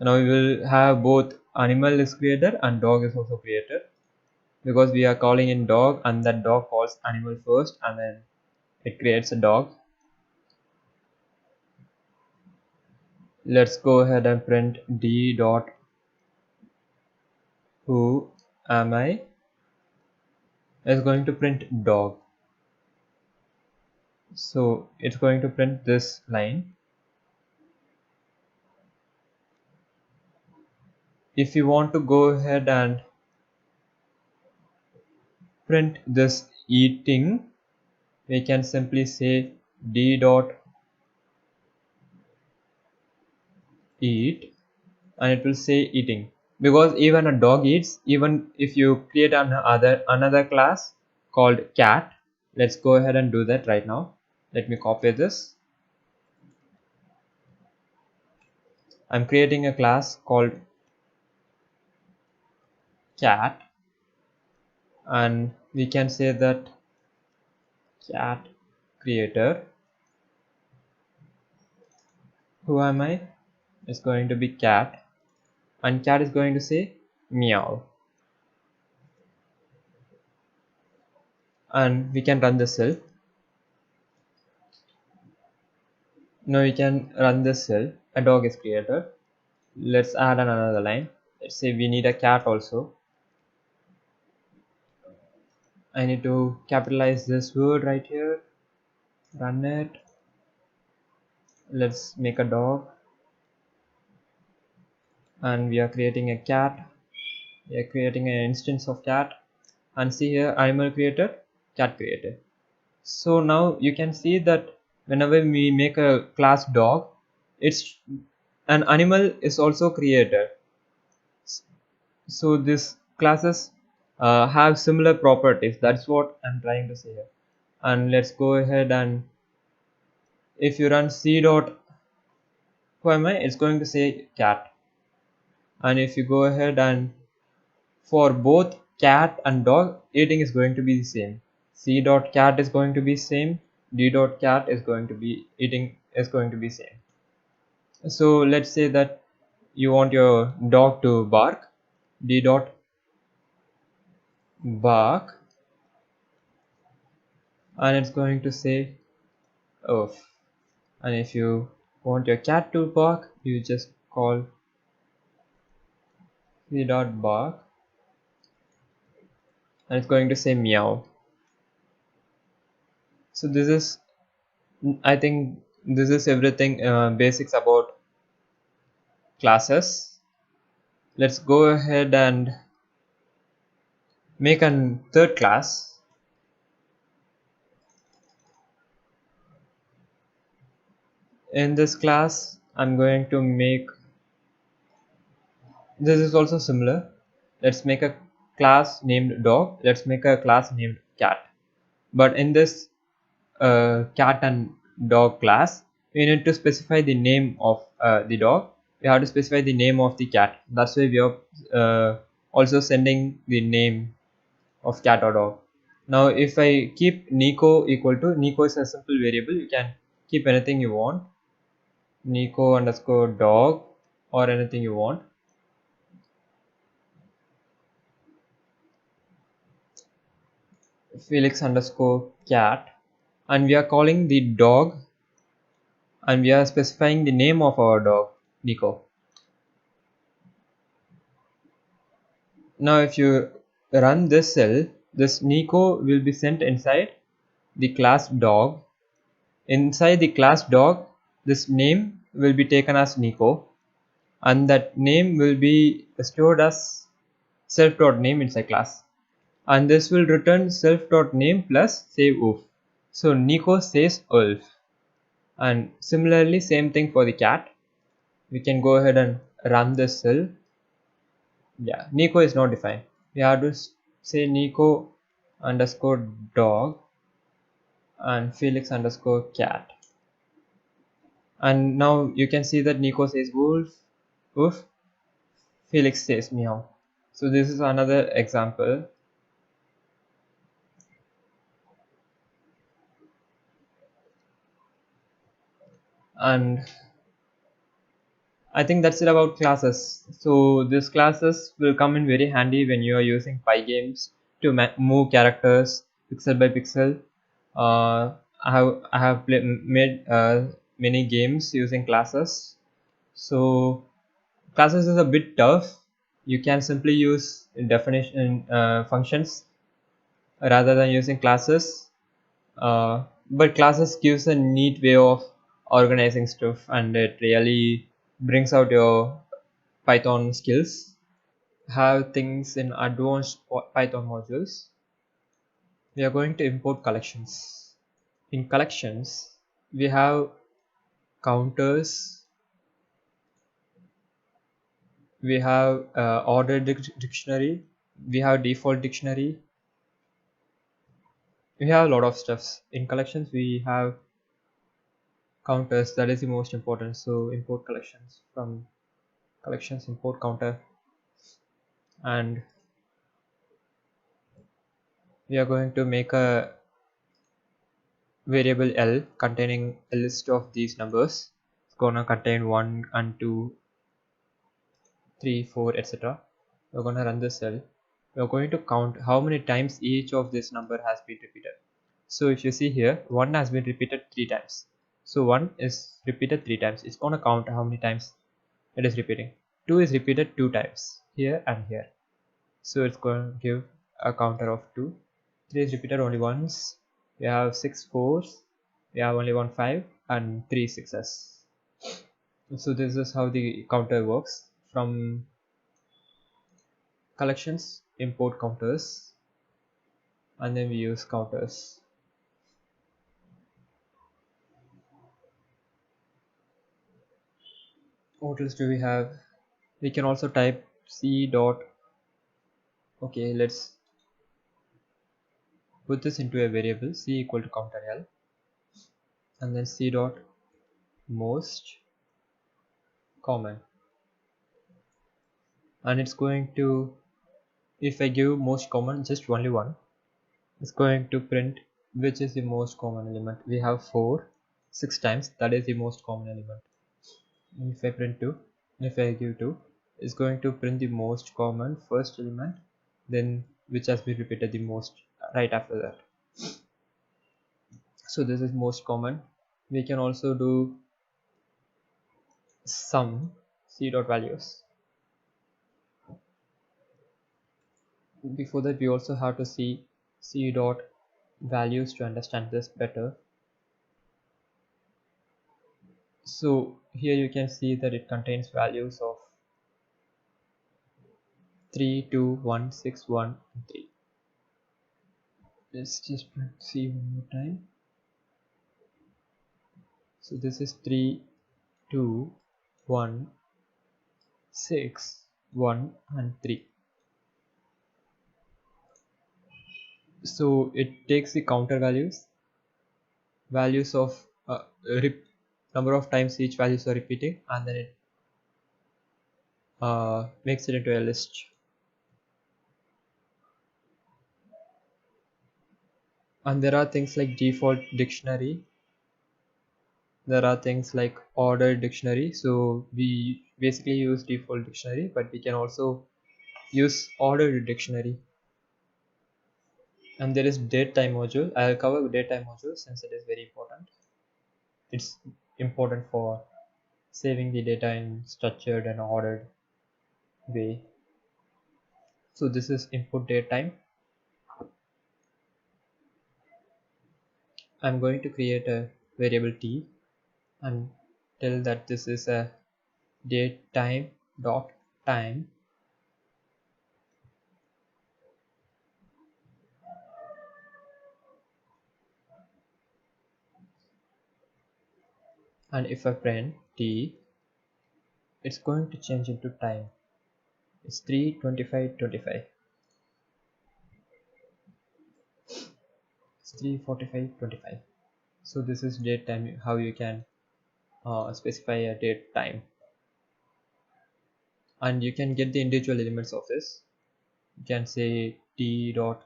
Now we will have both animal is creator and dog is also creator, because we are calling in dog and that dog calls animal first and then it creates a dog. Let's go ahead and print d dot who am I is going to print dog. So it's going to print this line. If you want to go ahead and print this eating, we can simply say d dot eat and it will say eating, because even a dog eats. Even if you create another class called cat, let's go ahead and do that right now. Let me copy this. I'm creating a class called cat, and we can say that cat creator who am I is going to be cat, and cat is going to say meow, and we can run the cell. Now we can run this cell. A dog is creator. Let's add another line. Let's say we need a cat also. I need to capitalize this word right here. Run it. Let's make a dog, and we are creating a cat. We are creating an instance of cat, and see here animal creator, cat creator. So now you can see that whenever we make a class dog, it's an animal is also created. So these classes have similar properties. That's what I'm trying to say here. And let's go ahead, and if you run c dot who am I, it's going to say cat. And if you go ahead, and for both cat and dog, eating is going to be the same. C dot cat is going to be same. D dot cat is going to be eating is going to be same. So let's say that you want your dog to bark. D dot bark, and it's going to say oof. And if you want your cat to bark, you just call C dot bark, and it's going to say meow. So this is, I think this is everything basics about classes. Let's go ahead and make a third class. In this class, I'm going to make, this is also similar. Let's make a class named dog. Let's make a class named cat. But in this cat and dog class, we need to specify the name of the dog. We have to specify the name of the cat. That's why we are also sending the name of cat or dog. Now if I keep Nico equal to, Nico is a simple variable, you can keep anything you want, Nico underscore dog or anything you want. Felix underscore cat, and we are calling the dog, and we are specifying the name of our dog, Nico. Now if you run this cell, this Nico will be sent inside the class dog. Inside the class dog, this name will be taken as Nico, and that name will be stored as self.name inside class, and this will return self.name plus say wolf. So Nico says wolf. And similarly, same thing for the cat. We can go ahead and run this cell. Yeah, Nico is not defined. We have to say Nico underscore dog and Felix underscore cat. And now you can see that Nico says wolf, woof, Felix says meow. So this is another example. And I think that's it about classes. So these classes will come in very handy when you are using Pygames to move characters pixel by pixel. I have made many games using classes. So classes is a bit tough. You can simply use definition functions rather than using classes. But classes gives a neat way of organizing stuff, and it really brings out your Python skills. Have things in advanced Python modules. We are going to import collections. In collections, we have counters, we have ordered dictionary, we have default dictionary, we have a lot of stuffs. In collections, we have counters, that is the most important. So import collections, from collections import counter, and we are going to make a variable L containing a list of these numbers. It's gonna contain 1 and 2, 3, 4, etc. We're gonna run this cell. We're going to count how many times each of this number has been repeated. So if you see here, 1 has been repeated 3 times. So 1 is repeated 3 times. It's gonna count how many times it is repeating. 2 is repeated 2 times here and here. So it's going to give a counter of 2. 3 is repeated only once. We have 6 4s. We have only 1 5 and 3 6s. So this is how the counter works. From collections, import counters, and then we use counters. What else do we have? We can also type c dot. Okay, let's put this into a variable c equal to counter L, and then c dot most common, and it's going to, if I give most common just only one, it's going to print which is the most common element. We have 4 6 times, that is the most common element. And if I print 2, if I give 2, it's going to print the most common first element, then which has been repeated the most right after that. So this is most common. We can also do sum c dot values. Before that, we also have to see c dot values to understand this better. So here you can see that it contains values of 3 2 1 6 1 and 3. Let's just see one more time. So this is 3 2 1 6 1 and 3. So it takes the counter values of number of times each values are repeating, and then it makes it into a list. And there are things like default dictionary, there are things like ordered dictionary. So we basically use default dictionary, but we can also use ordered dictionary. And there is date time module. I'll cover date time module since it is very important. It's important for saving the data in structured and ordered way. So this is input date time. I'm going to create a variable t and tell that this is a date time dot time, and if I print t, it's going to change into time. It's 3:25:25. It's 3:45:25. So this is date time, how you can specify a date time, and you can get the individual elements of this. You can say t dot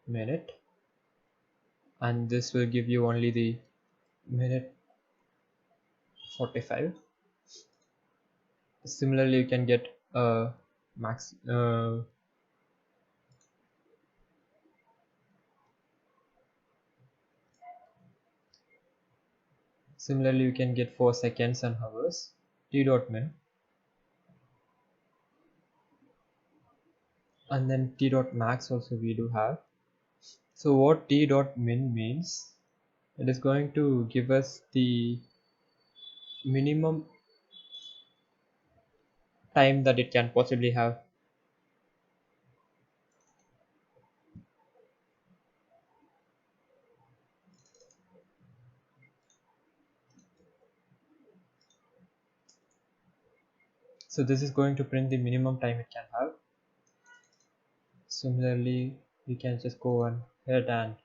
minute, and this will give you only the minute 45. Similarly, you can get max similarly you can get for seconds and hours, t dot min, and then t dot max also we do have. So what t dot min means, it is going to give us the minimum time that it can possibly have. So this is going to print the minimum time it can have. Similarly, we can just go ahead and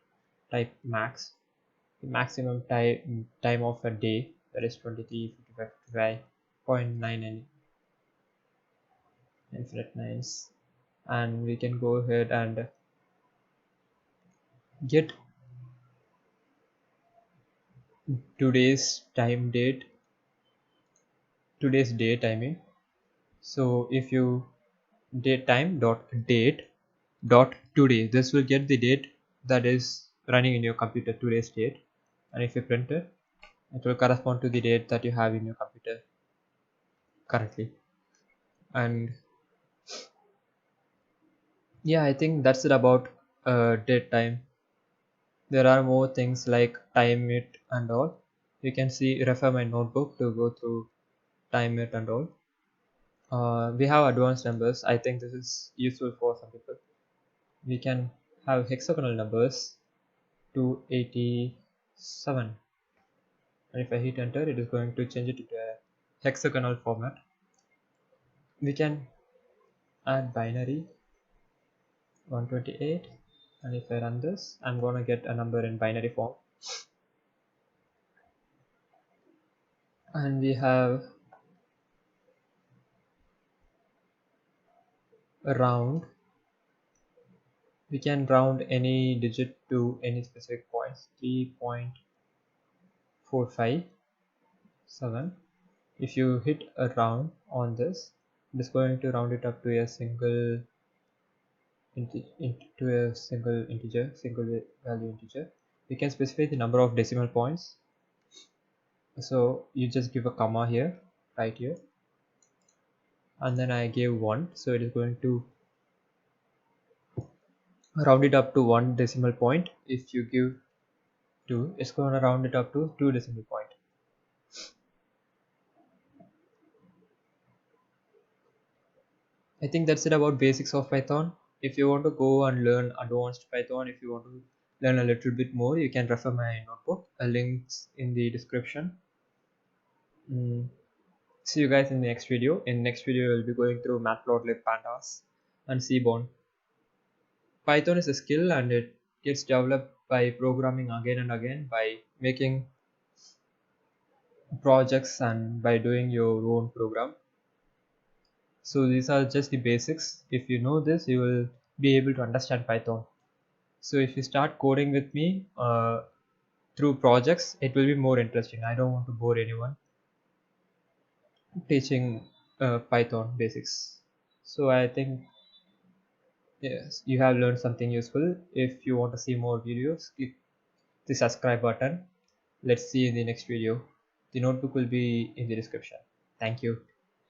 type max, the maximum time of a day, that is 23:55:55.9 infinite nines, and we can go ahead and get today's day timing. So if you date time dot today, this will get the date that is running in your computer, today's date, and if you print it, it will correspond to the date that you have in your computer currently. And yeah, I think that's it about date time. There are more things like time it and all. You can see, refer my notebook to go through time it and all. We have advanced numbers. I think this is useful for some people. We can have hexagonal numbers 287, and if I hit enter, it is going to change it to a hexagonal format. We can add binary 128, and if I run this, I'm gonna get a number in binary form. And we have a round. We can round any digit to any specific points. 3.457. If you hit a round on this, it is going to round it up to a single integer, single value integer. You can specify the number of decimal points. So you just give a comma here, right here, and then I gave 1, so it is going to round it up to 1 decimal point. If you give 2, it's going to round it up to 2 decimal point. I think that's it about basics of Python. If you want to go and learn advanced Python, if you want to learn a little bit more, you can refer my notebook. A link's in the description. See you guys in the next video. In next video, we'll be going through matplotlib, pandas, and seaborn. Python is a skill and it gets developed by programming again and again, by making projects and by doing your own program. So these are just the basics. If you know this, you will be able to understand Python. So if you start coding with me through projects, it will be more interesting. I don't want to bore anyone teaching Python basics. So I think yes, you have learned something useful. If you want to see more videos, click the subscribe button. Let's see you in the next video. The notebook will be in the description. Thank you.